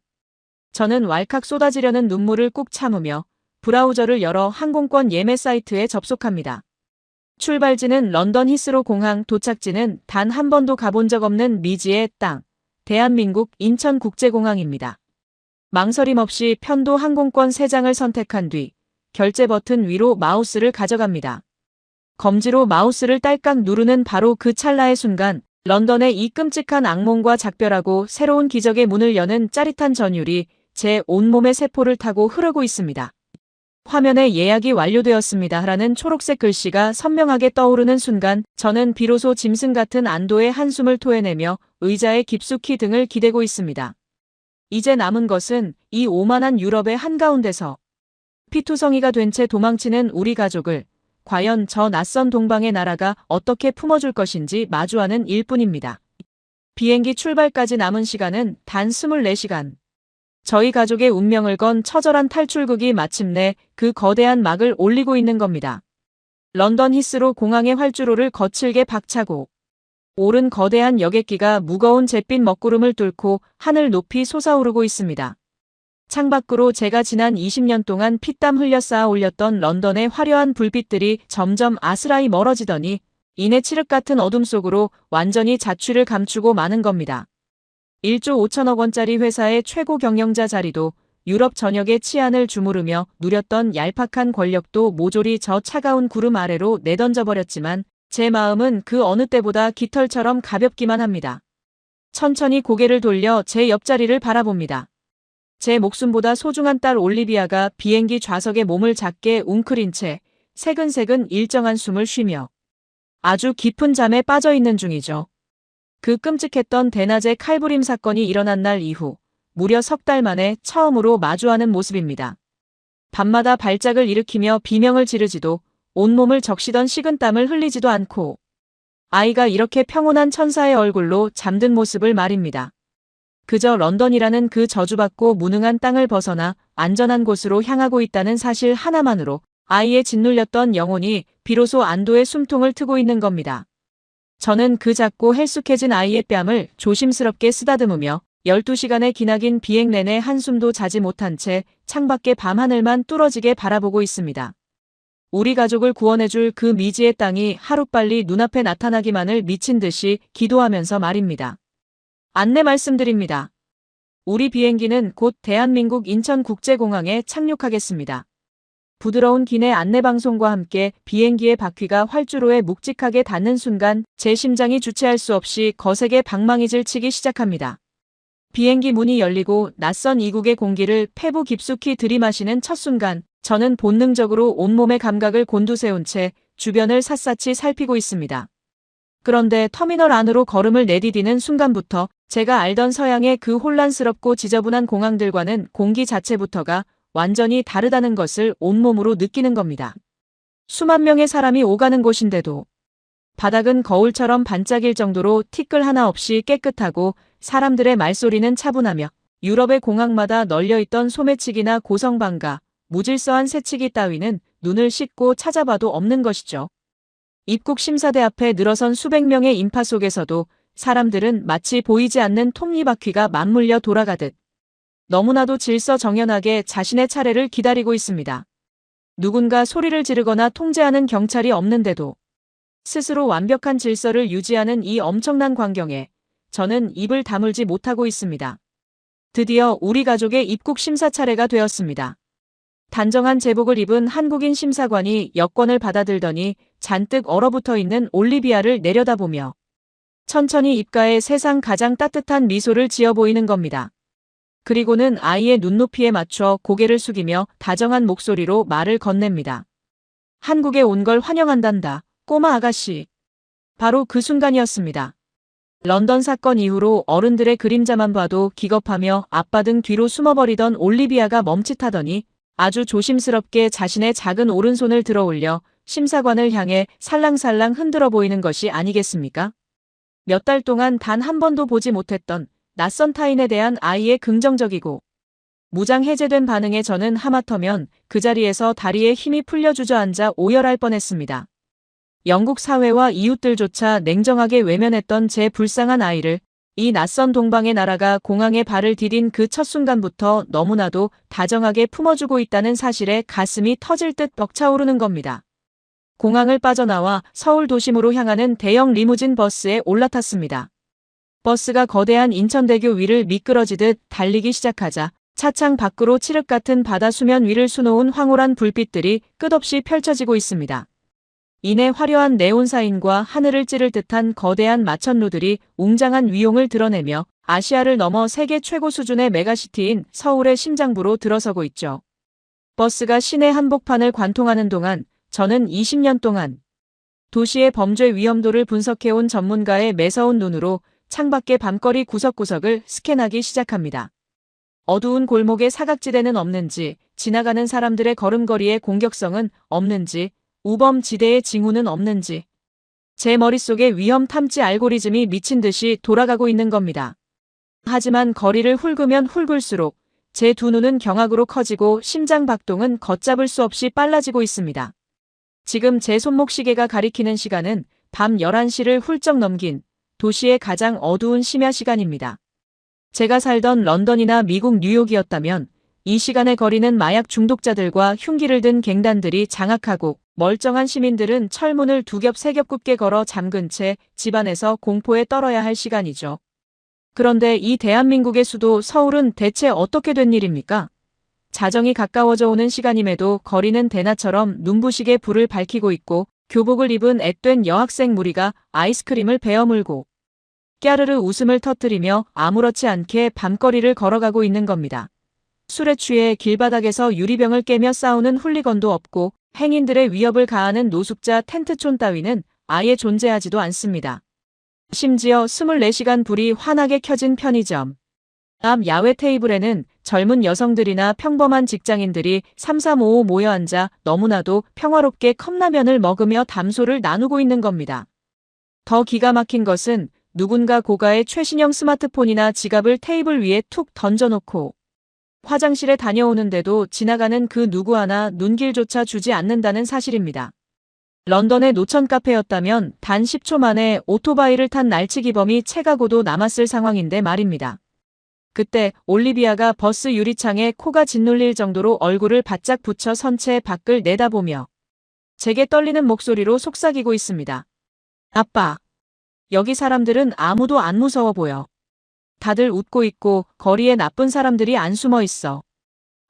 저는 왈칵 쏟아지려는 눈물을 꾹 참으며 브라우저를 열어 항공권 예매 사이트에 접속합니다. 출발지는 런던 히스로 공항, 도착지는 단 한 번도 가본 적 없는 미지의 땅, 대한민국 인천국제공항입니다. 망설임 없이 편도 항공권 3장을 선택한 뒤 결제 버튼 위로 마우스를 가져갑니다. 검지로 마우스를 딸깍 누르는 바로 그 찰나의 순간 런던의 이 끔찍한 악몽과 작별하고 새로운 기적의 문을 여는 짜릿한 전율이 제 온몸의 세포를 타고 흐르고 있습니다. 화면에 예약이 완료되었습니다. 라는 초록색 글씨가 선명하게 떠오르는 순간 저는 비로소 짐승 같은 안도의 한숨을 토해내며 의자에 깊숙이 등을 기대고 있습니다. 이제 남은 것은 이 오만한 유럽의 한가운데서 피투성이가 된 채 도망치는 우리 가족을 과연 저 낯선 동방의 나라가 어떻게 품어줄 것인지 마주하는 일뿐입니다. 비행기 출발까지 남은 시간은 단 24시간. 저희 가족의 운명을 건 처절한 탈출극이 마침내 그 거대한 막을 올리고 있는 겁니다. 런던 히스로 공항의 활주로를 거칠게 박차고 오른 거대한 여객기가 무거운 잿빛 먹구름을 뚫고 하늘 높이 솟아오르고 있습니다. 창밖으로 제가 지난 20년 동안 피땀 흘려 쌓아 올렸던 런던의 화려한 불빛들이 점점 아스라이 멀어지더니 이내 칠흑 같은 어둠 속으로 완전히 자취를 감추고 마는 겁니다. 1조 5천억 원짜리 회사의 최고 경영자 자리도 유럽 전역의 치안을 주무르며 누렸던 얄팍한 권력도 모조리 저 차가운 구름 아래로 내던져버렸지만 제 마음은 그 어느 때보다 깃털처럼 가볍기만 합니다. 천천히 고개를 돌려 제 옆자리를 바라봅니다. 제 목숨보다 소중한 딸 올리비아가 비행기 좌석에 몸을 작게 웅크린 채 새근새근 일정한 숨을 쉬며 아주 깊은 잠에 빠져 있는 중이죠. 그 끔찍했던 대낮의 칼부림 사건이 일어난 날 이후 무려 석 달 만에 처음으로 마주하는 모습입니다. 밤마다 발작을 일으키며 비명을 지르지도 온몸을 적시던 식은땀을 흘리지도 않고 아이가 이렇게 평온한 천사의 얼굴로 잠든 모습을 말입니다. 그저 런던이라는 그 저주받고 무능한 땅을 벗어나 안전한 곳으로 향하고 있다는 사실 하나만으로 아이의 짓눌렸던 영혼이 비로소 안도의 숨통을 트고 있는 겁니다. 저는 그 작고 헬쑥해진 아이의 뺨을 조심스럽게 쓰다듬으며 12시간의 기나긴 비행 내내 한숨도 자지 못한 채 창밖의 밤하늘만 뚫어지게 바라보고 있습니다. 우리 가족을 구원해줄 그 미지의 땅이 하루빨리 눈앞에 나타나기만을 미친 듯이 기도하면서 말입니다. 안내 말씀드립니다. 우리 비행기는 곧 대한민국 인천국제공항에 착륙하겠습니다. 부드러운 기내 안내방송과 함께 비행기의 바퀴가 활주로에 묵직하게 닿는 순간 제 심장이 주체할 수 없이 거세게 방망이질 치기 시작합니다. 비행기 문이 열리고 낯선 이국의 공기를 폐부 깊숙이 들이마시는 첫 순간 저는 본능적으로 온몸의 감각을 곤두세운 채 주변을 샅샅이 살피고 있습니다. 그런데 터미널 안으로 걸음을 내디디는 순간부터 제가 알던 서양의 그 혼란스럽고 지저분한 공항들과는 공기 자체부터가 완전히 다르다는 것을 온몸으로 느끼는 겁니다. 수만 명의 사람이 오가는 곳인데도 바닥은 거울처럼 반짝일 정도로 티끌 하나 없이 깨끗하고 사람들의 말소리는 차분하며 유럽의 공항마다 널려있던 소매치기나 고성방가, 무질서한 새치기 따위는 눈을 씻고 찾아봐도 없는 것이죠. 입국 심사대 앞에 늘어선 수백 명의 인파 속에서도 사람들은 마치 보이지 않는 톱니바퀴가 맞물려 돌아가듯 너무나도 질서정연하게 자신의 차례를 기다리고 있습니다. 누군가 소리를 지르거나 통제하는 경찰이 없는데도 스스로 완벽한 질서를 유지하는 이 엄청난 광경에 저는 입을 다물지 못하고 있습니다. 드디어 우리 가족의 입국 심사 차례가 되었습니다. 단정한 제복을 입은 한국인 심사관이 여권을 받아들더니 잔뜩 얼어붙어 있는 올리비아를 내려다보며 천천히 입가에 세상 가장 따뜻한 미소를 지어 보이는 겁니다. 그리고는 아이의 눈높이에 맞춰 고개를 숙이며 다정한 목소리로 말을 건넵니다. 한국에 온 걸 환영한단다, 꼬마 아가씨. 바로 그 순간이었습니다. 런던 사건 이후로 어른들의 그림자만 봐도 기겁하며 아빠 등 뒤로 숨어버리던 올리비아가 멈칫하더니 아주 조심스럽게 자신의 작은 오른손을 들어 올려 심사관을 향해 살랑살랑 흔들어 보이는 것이 아니겠습니까? 몇 달 동안 단 한 번도 보지 못했던 낯선 타인에 대한 아이의 긍정적이고 무장 해제된 반응에 저는 하마터면 그 자리에서 다리에 힘이 풀려 주저앉아 오열할 뻔했습니다. 영국 사회와 이웃들조차 냉정하게 외면했던 제 불쌍한 아이를 이 낯선 동방의 나라가 공항에 발을 디딘 그 첫 순간부터 너무나도 다정하게 품어주고 있다는 사실에 가슴이 터질 듯 벅차오르는 겁니다. 공항을 빠져나와 서울 도심으로 향하는 대형 리무진 버스에 올라탔습니다. 버스가 거대한 인천대교 위를 미끄러지듯 달리기 시작하자 차창 밖으로 칠흑 같은 바다 수면 위를 수놓은 황홀한 불빛들이 끝없이 펼쳐지고 있습니다. 이내 화려한 네온사인과 하늘을 찌를 듯한 거대한 마천루들이 웅장한 위용을 드러내며 아시아를 넘어 세계 최고 수준의 메가시티인 서울의 심장부로 들어서고 있죠. 버스가 시내 한복판을 관통하는 동안 저는 20년 동안 도시의 범죄 위험도를 분석해온 전문가의 매서운 눈으로 창밖의 밤거리 구석구석을 스캔하기 시작합니다. 어두운 골목에 사각지대는 없는지, 지나가는 사람들의 걸음걸이에 공격성은 없는지, 우범지대의 징후는 없는지 제 머릿속에 위험 탐지 알고리즘이 미친 듯이 돌아가고 있는 겁니다. 하지만 거리를 훑으면 훑을수록 제 두 눈은 경악으로 커지고 심장 박동은 걷잡을 수 없이 빨라지고 있습니다. 지금 제 손목 시계가 가리키는 시간은 밤 11시를 훌쩍 넘긴 도시의 가장 어두운 심야 시간입니다. 제가 살던 런던이나 미국 뉴욕이었다면 이 시간의 거리는 마약 중독자들과 흉기를 든 갱단들이 장악하고 멀쩡한 시민들은 철문을 두 겹 세 겹 굽게 걸어 잠근 채 집안에서 공포에 떨어야 할 시간이죠. 그런데 이 대한민국의 수도 서울은 대체 어떻게 된 일입니까? 자정이 가까워져 오는 시간임에도 거리는 대낮처럼 눈부시게 불을 밝히고 있고 교복을 입은 앳된 여학생 무리가 아이스크림을 베어 물고 깨르르 웃음을 터뜨리며 아무렇지 않게 밤거리를 걸어가고 있는 겁니다. 술에 취해 길바닥에서 유리병을 깨며 싸우는 훌리건도 없고 행인들의 위협을 가하는 노숙자 텐트촌 따위는 아예 존재하지도 않습니다. 심지어 24시간 불이 환하게 켜진 편의점 앞 야외 테이블에는 젊은 여성들이나 평범한 직장인들이 3355 모여 앉아 너무나도 평화롭게 컵라면을 먹으며 담소를 나누고 있는 겁니다. 더 기가 막힌 것은 누군가 고가의 최신형 스마트폰이나 지갑을 테이블 위에 툭 던져놓고 화장실에 다녀오는데도 지나가는 그 누구 하나 눈길조차 주지 않는다는 사실입니다. 런던의 노천 카페였다면 단 10초 만에 오토바이를 탄 날치기범이 채가고도 남았을 상황인데 말입니다. 그때 올리비아가 버스 유리창에 코가 짓눌릴 정도로 얼굴을 바짝 붙여 선 채 밖을 내다보며 제게 떨리는 목소리로 속삭이고 있습니다. 아빠, 여기 사람들은 아무도 안 무서워 보여. 다들 웃고 있고 거리에 나쁜 사람들이 안 숨어 있어.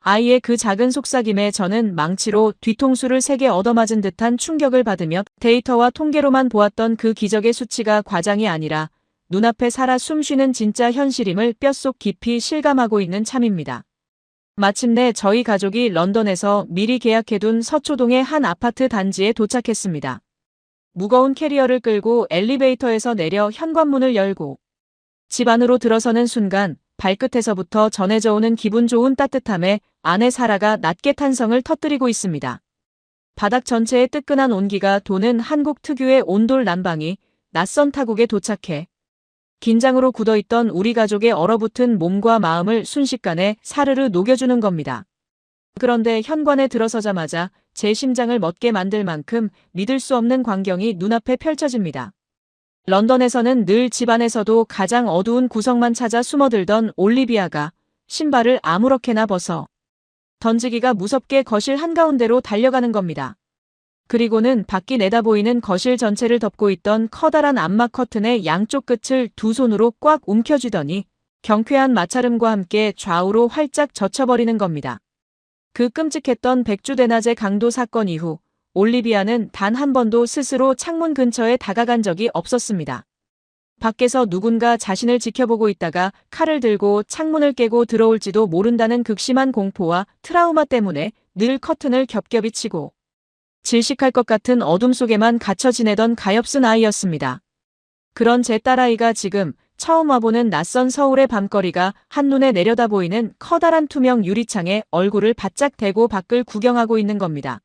아이의 그 작은 속삭임에 저는 망치로 뒤통수를 3개 얻어맞은 듯한 충격을 받으며 데이터와 통계로만 보았던 그 기적의 수치가 과장이 아니라 눈앞에 살아 숨쉬는 진짜 현실임을 뼛속 깊이 실감하고 있는 참입니다. 마침내 저희 가족이 런던에서 미리 계약해둔 서초동의 한 아파트 단지에 도착했습니다. 무거운 캐리어를 끌고 엘리베이터에서 내려 현관문을 열고 집 안으로 들어서는 순간 발끝에서부터 전해져 오는 기분 좋은 따뜻함에 안에 사라가 낮게 탄성을 터뜨리고 있습니다. 바닥 전체에 뜨끈한 온기가 도는 한국 특유의 온돌 난방이 낯선 타국에 도착해 긴장으로 굳어있던 우리 가족의 얼어붙은 몸과 마음을 순식간에 사르르 녹여주는 겁니다. 그런데 현관에 들어서자마자 제 심장을 멎게 만들 만큼 믿을 수 없는 광경이 눈앞에 펼쳐집니다. 런던에서는 늘 집안에서도 가장 어두운 구석만 찾아 숨어들던 올리비아가 신발을 아무렇게나 벗어 던지기가 무섭게 거실 한가운데로 달려가는 겁니다. 그리고는 밖이 내다보이는 거실 전체를 덮고 있던 커다란 암막 커튼의 양쪽 끝을 두 손으로 꽉 움켜쥐더니 경쾌한 마찰음과 함께 좌우로 활짝 젖혀버리는 겁니다. 그 끔찍했던 백주대낮의 강도 사건 이후 올리비아는 단 한 번도 스스로 창문 근처에 다가간 적이 없었습니다. 밖에서 누군가 자신을 지켜보고 있다가 칼을 들고 창문을 깨고 들어올지도 모른다는 극심한 공포와 트라우마 때문에 늘 커튼을 겹겹이 치고 질식할 것 같은 어둠 속에만 갇혀 지내던 가엾은 아이였습니다. 그런 제 딸아이가 지금 처음 와보는 낯선 서울의 밤거리가 한눈에 내려다 보이는 커다란 투명 유리창에 얼굴을 바짝 대고 밖을 구경하고 있는 겁니다.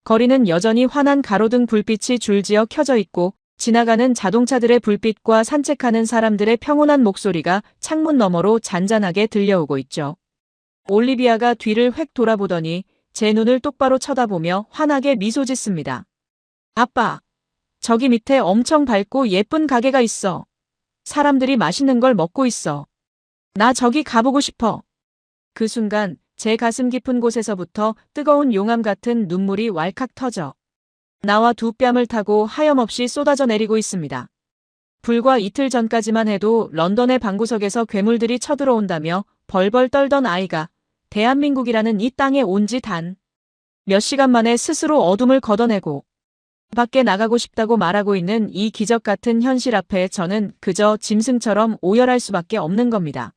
거리는 여전히 환한 가로등 불빛이 줄지어 켜져 있고 지나가는 자동차들의 불빛과 산책하는 사람들의 평온한 목소리가 창문 너머로 잔잔하게 들려오고 있죠. 올리비아가 뒤를 획 돌아보더니 제 눈을 똑바로 쳐다보며 환하게 미소 짓습니다. 아빠, 저기 밑에 엄청 밝고 예쁜 가게가 있어. 사람들이 맛있는 걸 먹고 있어. 나 저기 가보고 싶어. 그 순간 제 가슴 깊은 곳에서부터 뜨거운 용암 같은 눈물이 왈칵 터져 나와 두 뺨을 타고 하염없이 쏟아져 내리고 있습니다. 불과 이틀 전까지만 해도 런던의 방구석에서 괴물들이 쳐들어온다며 벌벌 떨던 아이가 대한민국이라는 이 땅에 온 지 단 몇 시간 만에 스스로 어둠을 걷어내고 밖에 나가고 싶다고 말하고 있는 이 기적 같은 현실 앞에 저는 그저 짐승처럼 오열할 수밖에 없는 겁니다.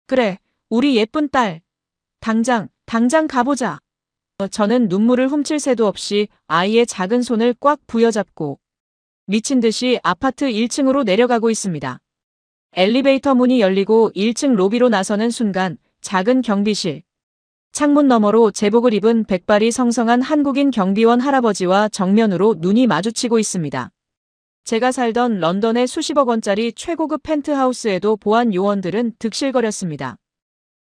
그래, 우리 예쁜 딸. 당장 가보자. 저는 눈물을 훔칠 새도 없이 아이의 작은 손을 꽉 부여잡고 미친 듯이 아파트 1층으로 내려가고 있습니다. 엘리베이터 문이 열리고 1층 로비로 나서는 순간 작은 경비실. 창문 너머로 제복을 입은 백발이 성성한 한국인 경비원 할아버지와 정면으로 눈이 마주치고 있습니다. 제가 살던 런던의 수십억 원짜리 최고급 펜트하우스에도 보안 요원들은 득실거렸습니다.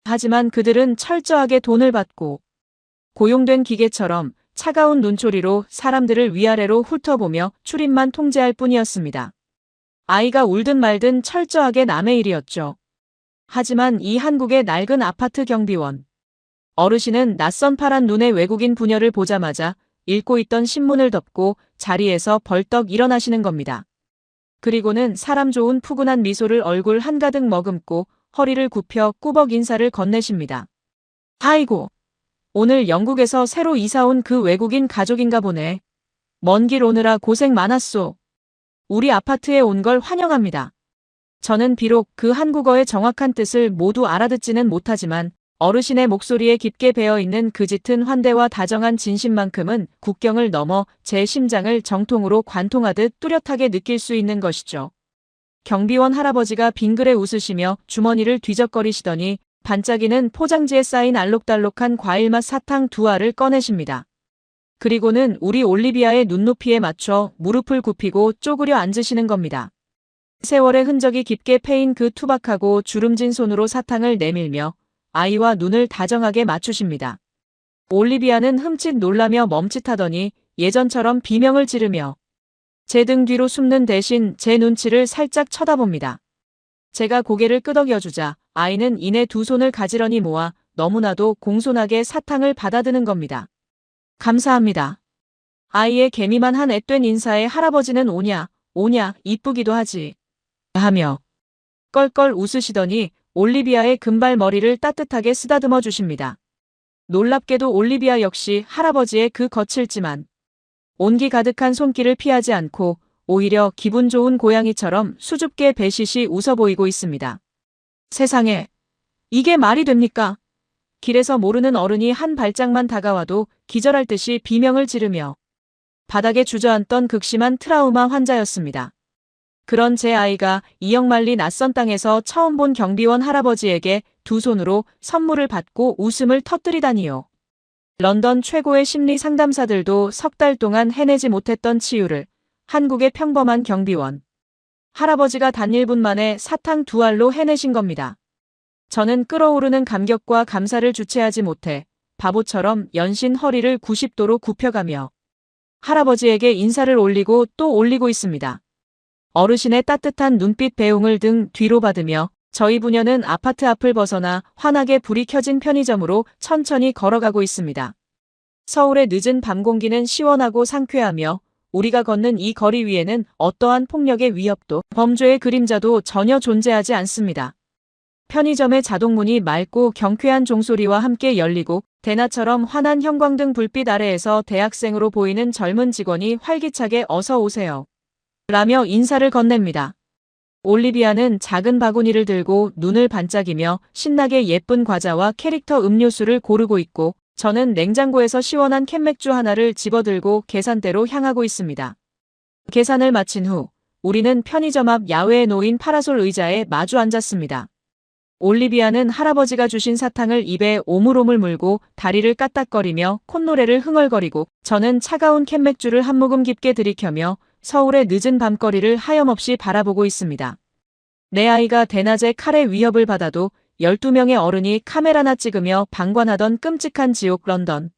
하지만 그들은 철저하게 돈을 받고 고용된 기계처럼 차가운 눈초리로 사람들을 위아래로 훑어보며 출입만 통제할 뿐이었습니다. 아이가 울든 말든 철저하게 남의 일이었죠. 하지만 이 한국의 낡은 아파트 경비원. 어르신은 낯선 파란 눈의 외국인 부녀를 보자마자 읽고 있던 신문을 덮고 자리에서 벌떡 일어나시는 겁니다. 그리고는 사람 좋은 푸근한 미소를 얼굴 한가득 머금고 허리를 굽혀 꾸벅 인사를 건네십니다. 아이고, 오늘 영국에서 새로 이사온 그 외국인 가족인가 보네. 먼 길 오느라 고생 많았소. 우리 아파트에 온 걸 환영합니다. 저는 비록 그 한국어의 정확한 뜻을 모두 알아듣지는 못하지만 어르신의 목소리에 깊게 배어있는 그 짙은 환대와 다정한 진심만큼은 국경을 넘어 제 심장을 정통으로 관통하듯 뚜렷하게 느낄 수 있는 것이죠. 경비원 할아버지가 빙그레 웃으시며 주머니를 뒤적거리시더니 반짝이는 포장지에 쌓인 알록달록한 과일맛 사탕 두 알을 꺼내십니다. 그리고는 우리 올리비아의 눈높이에 맞춰 무릎을 굽히고 쪼그려 앉으시는 겁니다. 세월의 흔적이 깊게 패인 그 투박하고 주름진 손으로 사탕을 내밀며 아이와 눈을 다정하게 맞추십니다. 올리비아는 흠칫 놀라며 멈칫하더니 예전처럼 비명을 지르며 제 등 뒤로 숨는 대신 제 눈치를 살짝 쳐다봅니다. 제가 고개를 끄덕여주자 아이는 이내 두 손을 가지런히 모아 너무나도 공손하게 사탕을 받아드는 겁니다. 감사합니다. 아이의 개미만한 앳된 인사에 할아버지는 오냐 이쁘기도 하지 하며 껄껄 웃으시더니 올리비아의 금발 머리를 따뜻하게 쓰다듬어 주십니다. 놀랍게도 올리비아 역시 할아버지의 그 거칠지만 온기 가득한 손길을 피하지 않고 오히려 기분 좋은 고양이처럼 수줍게 배시시 웃어 보이고 있습니다. 세상에, 이게 말이 됩니까? 길에서 모르는 어른이 한 발짝만 다가와도 기절할 듯이 비명을 지르며 바닥에 주저앉던 극심한 트라우마 환자였습니다. 그런 제 아이가 이역만리 낯선 땅에서 처음 본 경비원 할아버지에게 두 손으로 선물을 받고 웃음을 터뜨리다니요. 런던 최고의 심리 상담사들도 석 달 동안 해내지 못했던 치유를 한국의 평범한 경비원 할아버지가 단 1분 만에 사탕 2알로 해내신 겁니다. 저는 끓어오르는 감격과 감사를 주체하지 못해 바보처럼 연신 허리를 90도로 굽혀가며 할아버지에게 인사를 올리고 또 올리고 있습니다. 어르신의 따뜻한 눈빛 배웅을 등 뒤로 받으며 저희 부녀는 아파트 앞을 벗어나 환하게 불이 켜진 편의점으로 천천히 걸어가고 있습니다. 서울의 늦은 밤 공기는 시원하고 상쾌하며 우리가 걷는 이 거리 위에는 어떠한 폭력의 위협도 범죄의 그림자도 전혀 존재하지 않습니다. 편의점의 자동문이 맑고 경쾌한 종소리와 함께 열리고 대낮처럼 환한 형광등 불빛 아래에서 대학생으로 보이는 젊은 직원이 활기차게 어서 오세요 라며 인사를 건넵니다. 올리비아는 작은 바구니를 들고 눈을 반짝이며 신나게 예쁜 과자와 캐릭터 음료수를 고르고 있고 저는 냉장고에서 시원한 캔맥주 하나를 집어들고 계산대로 향하고 있습니다. 계산을 마친 후 우리는 편의점 앞 야외에 놓인 파라솔 의자에 마주 앉았습니다. 올리비아는 할아버지가 주신 사탕을 입에 오물오물 물고 다리를 까딱거리며 콧노래를 흥얼거리고 저는 차가운 캔맥주를 한 모금 깊게 들이켜며 서울의 늦은 밤거리를 하염없이 바라보고 있습니다. 내 아이가 대낮에 칼의 위협을 받아도 12명의 어른이 카메라나 찍으며 방관하던 끔찍한 지옥 런던.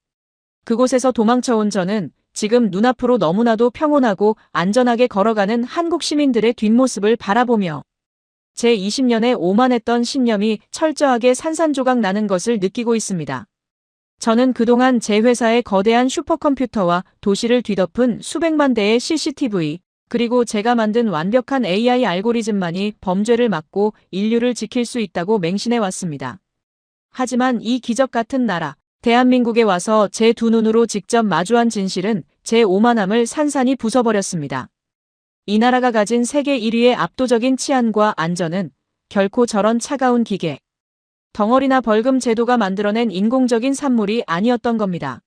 그곳에서 도망쳐온 저는 지금 눈앞으로 너무나도 평온하고 안전하게 걸어가는 한국 시민들의 뒷모습을 바라보며 제 20년에 오만했던 신념이 철저하게 산산조각 나는 것을 느끼고 있습니다. 저는 그동안 제 회사의 거대한 슈퍼컴퓨터와 도시를 뒤덮은 수백만 대의 CCTV, 그리고 제가 만든 완벽한 AI 알고리즘만이 범죄를 막고 인류를 지킬 수 있다고 맹신해 왔습니다. 하지만 이 기적 같은 나라, 대한민국에 와서 제 두 눈으로 직접 마주한 진실은 제 오만함을 산산이 부숴버렸습니다. 이 나라가 가진 세계 1위의 압도적인 치안과 안전은 결코 저런 차가운 기계, 덩어리나 벌금 제도가 만들어낸 인공적인 산물이 아니었던 겁니다.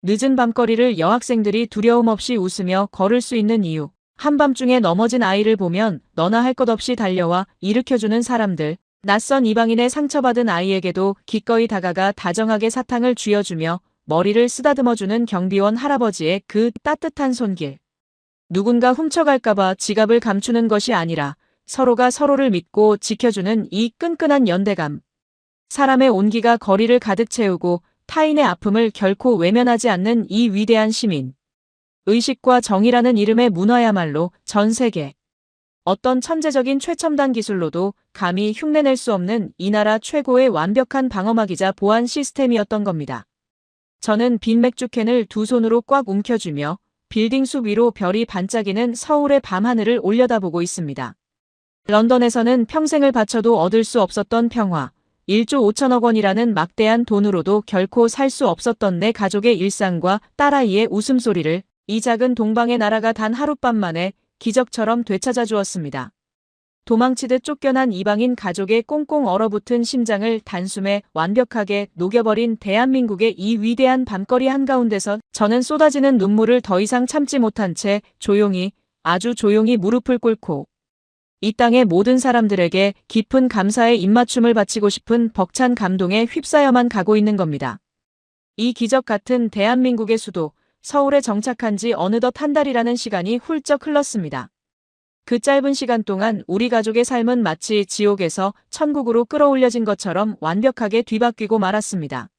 늦은 밤거리를 여학생들이 두려움 없이 웃으며 걸을 수 있는 이유, 한밤중에 넘어진 아이를 보면 너나 할 것 없이 달려와 일으켜주는 사람들, 낯선 이방인의 상처받은 아이에게도 기꺼이 다가가 다정하게 사탕을 쥐어주며 머리를 쓰다듬어주는 경비원 할아버지의 그 따뜻한 손길. 누군가 훔쳐갈까봐 지갑을 감추는 것이 아니라 서로가 서로를 믿고 지켜주는 이 끈끈한 연대감. 사람의 온기가 거리를 가득 채우고 타인의 아픔을 결코 외면하지 않는 이 위대한 시민. 의식과 정의라는 이름의 문화야말로 전 세계 어떤 천재적인 최첨단 기술로도 감히 흉내낼 수 없는 이 나라 최고의 완벽한 방어막이자 보안 시스템이었던 겁니다. 저는 빈 맥주캔을 두 손으로 꽉 움켜쥐며 빌딩 숲 위로 별이 반짝이는 서울의 밤하늘을 올려다보고 있습니다. 런던에서는 평생을 바쳐도 얻을 수 없었던 평화, 1조 5천억 원이라는 막대한 돈으로도 결코 살 수 없었던 내 가족의 일상과 딸아이의 웃음소리를 이 작은 동방의 나라가 단 하룻밤 만에 기적처럼 되찾아 주었습니다. 도망치듯 쫓겨난 이방인 가족의 꽁꽁 얼어붙은 심장을 단숨에 완벽하게 녹여버린 대한민국의 이 위대한 밤거리 한가운데서 저는 쏟아지는 눈물을 더 이상 참지 못한 채 조용히, 아주 조용히 무릎을 꿇고 이 땅의 모든 사람들에게 깊은 감사의 입맞춤을 바치고 싶은 벅찬 감동에 휩싸여만 가고 있는 겁니다. 이 기적 같은 대한민국의 수도, 서울에 정착한 지 어느덧 한 달이라는 시간이 훌쩍 흘렀습니다. 그 짧은 시간 동안 우리 가족의 삶은 마치 지옥에서 천국으로 끌어올려진 것처럼 완벽하게 뒤바뀌고 말았습니다.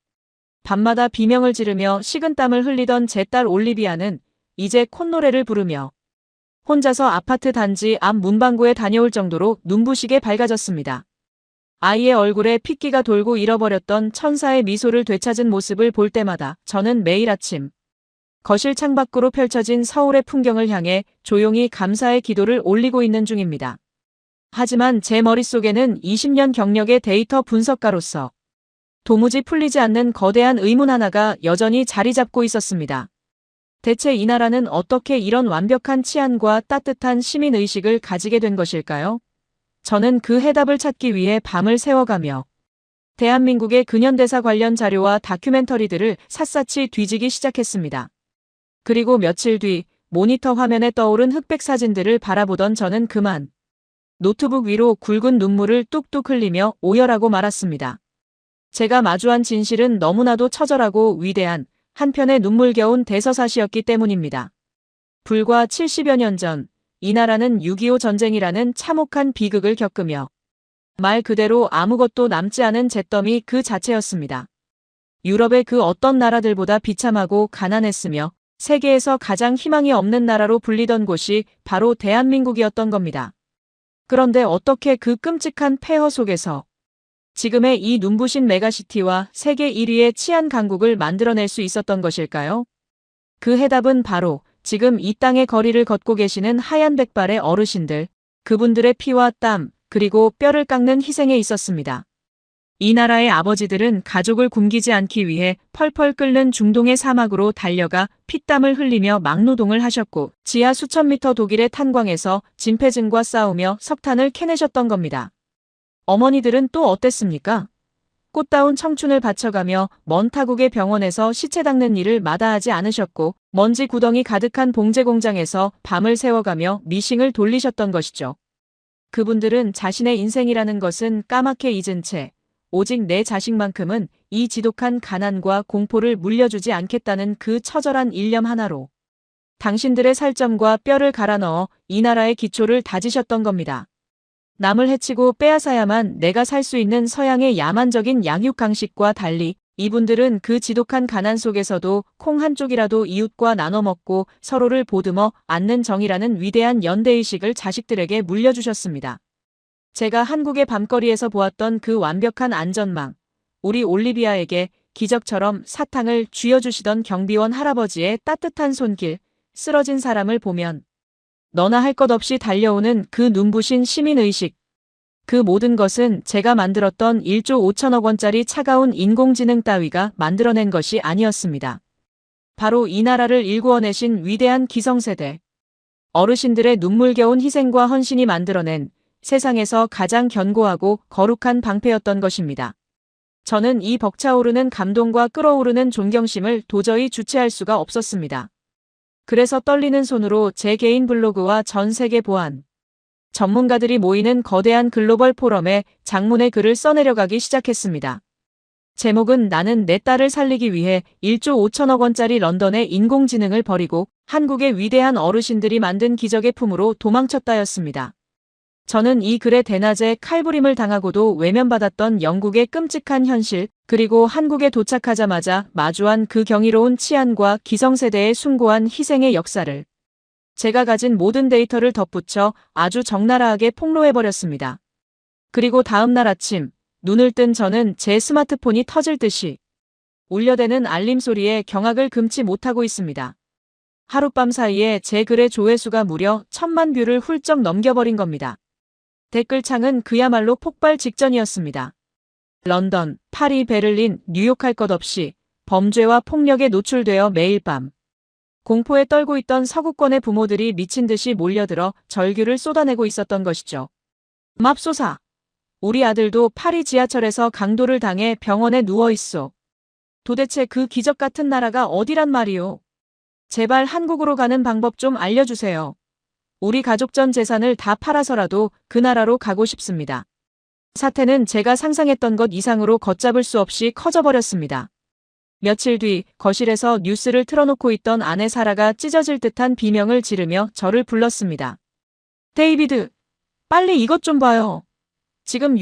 밤마다 비명을 지르며 식은땀을 흘리던 제 딸 올리비아는 이제 콧노래를 부르며 혼자서 아파트 단지 앞 문방구에 다녀올 정도로 눈부시게 밝아졌습니다. 아이의 얼굴에 핏기가 돌고 잃어버렸던 천사의 미소를 되찾은 모습을 볼 때마다 저는 매일 아침 거실 창밖으로 펼쳐진 서울의 풍경을 향해 조용히 감사의 기도를 올리고 있는 중입니다. 하지만 제 머릿속에는 20년 경력의 데이터 분석가로서 도무지 풀리지 않는 거대한 의문 하나가 여전히 자리 잡고 있었습니다. 대체 이 나라는 어떻게 이런 완벽한 치안과 따뜻한 시민의식을 가지게 된 것일까요? 저는 그 해답을 찾기 위해 밤을 새워가며 대한민국의 근현대사 관련 자료와 다큐멘터리들을 샅샅이 뒤지기 시작했습니다. 그리고 며칠 뒤 모니터 화면에 떠오른 흑백 사진들을 바라보던 저는 그만 노트북 위로 굵은 눈물을 뚝뚝 흘리며 오열하고 말았습니다. 제가 마주한 진실은 너무나도 처절하고 위대한 한편의 눈물겨운 대서사시였기 때문입니다. 불과 70여 년 전, 이 나라는 6.25 전쟁이라는 참혹한 비극을 겪으며 말 그대로 아무것도 남지 않은 잿더미 그 자체였습니다. 유럽의 그 어떤 나라들보다 비참하고 가난했으며 세계에서 가장 희망이 없는 나라로 불리던 곳이 바로 대한민국이었던 겁니다. 그런데 어떻게 그 끔찍한 폐허 속에서 지금의 이 눈부신 메가시티와 세계 1위의 치안 강국을 만들어낼 수 있었던 것일까요? 그 해답은 바로 지금 이 땅의 거리를 걷고 계시는 하얀 백발의 어르신들, 그분들의 피와 땀, 그리고 뼈를 깎는 희생에 있었습니다. 이 나라의 아버지들은 가족을 굶기지 않기 위해 펄펄 끓는 중동의 사막으로 달려가 피땀을 흘리며 막노동을 하셨고 지하 수천 미터 독일의 탄광에서 진폐증과 싸우며 석탄을 캐내셨던 겁니다. 어머니들은 또 어땠습니까? 꽃다운 청춘을 바쳐가며 먼 타국의 병원에서 시체 닦는 일을 마다하지 않으셨고 먼지 구덩이 가득한 봉제 공장에서 밤을 새워가며 미싱을 돌리셨던 것이죠. 그분들은 자신의 인생이라는 것은 까맣게 잊은 채 오직 내 자식만큼은 이 지독한 가난과 공포를 물려주지 않겠다는 그 처절한 일념 하나로 당신들의 살점과 뼈를 갈아 넣어 이 나라의 기초를 다지셨던 겁니다. 남을 해치고 빼앗아야만 내가 살 수 있는 서양의 야만적인 양육 강식과 달리 이분들은 그 지독한 가난 속에서도 콩 한 쪽이라도 이웃과 나눠 먹고 서로를 보듬어 안는 정이라는 위대한 연대의식을 자식들에게 물려주셨습니다. 제가 한국의 밤거리에서 보았던 그 완벽한 안전망, 우리 올리비아에게 기적처럼 사탕을 쥐어주시던 경비원 할아버지의 따뜻한 손길, 쓰러진 사람을 보면 너나 할 것 없이 달려오는 그 눈부신 시민의식, 그 모든 것은 제가 만들었던 1조 5천억 원짜리 차가운 인공지능 따위가 만들어낸 것이 아니었습니다. 바로 이 나라를 일구어내신 위대한 기성세대, 어르신들의 눈물겨운 희생과 헌신이 만들어낸 세상에서 가장 견고하고 거룩한 방패였던 것입니다. 저는 이 벅차오르는 감동과 끓어오르는 존경심을 도저히 주체할 수가 없었습니다. 그래서 떨리는 손으로 제 개인 블로그와 전 세계 보안 전문가들이 모이는 거대한 글로벌 포럼에 장문의 글을 써내려가기 시작했습니다. 제목은 나는 내 딸을 살리기 위해 1조 5천억 원짜리 런던의 인공지능을 버리고 한국의 위대한 어르신들이 만든 기적의 품으로 도망쳤다였습니다. 저는 이 글에 대낮에 칼부림을 당하고도 외면받았던 영국의 끔찍한 현실, 그리고 한국에 도착하자마자 마주한 그 경이로운 치안과 기성세대의 숭고한 희생의 역사를 제가 가진 모든 데이터를 덧붙여 아주 적나라하게 폭로해버렸습니다. 그리고 다음 날 아침, 눈을 뜬 저는 제 스마트폰이 터질 듯이 울려대는 알림 소리에 경악을 금치 못하고 있습니다. 하룻밤 사이에 제 글의 조회수가 무려 1000만 뷰를 훌쩍 넘겨버린 겁니다. 댓글창은 그야말로 폭발 직전이었습니다. 런던, 파리, 베를린, 뉴욕 할 것 없이 범죄와 폭력에 노출되어 매일 밤 공포에 떨고 있던 서구권의 부모들이 미친 듯이 몰려들어 절규를 쏟아내고 있었던 것이죠. 맙소사! 우리 아들도 파리 지하철에서 강도를 당해 병원에 누워있소. 도대체 그 기적 같은 나라가 어디란 말이오? 제발 한국으로 가는 방법 좀 알려주세요. 우리 가족 전 재산을 다 팔아서라도 그 나라로 가고 싶습니다. 사태는 제가 상상했던 것 이상으로 걷잡을 수 없이 커져버렸습니다. 며칠 뒤 거실에서 뉴스를 틀어놓고 있던 아내 사라가 찢어질 듯한 비명을 지르며 저를 불렀습니다. 데이비드, 빨리 이것 좀 봐요. 지금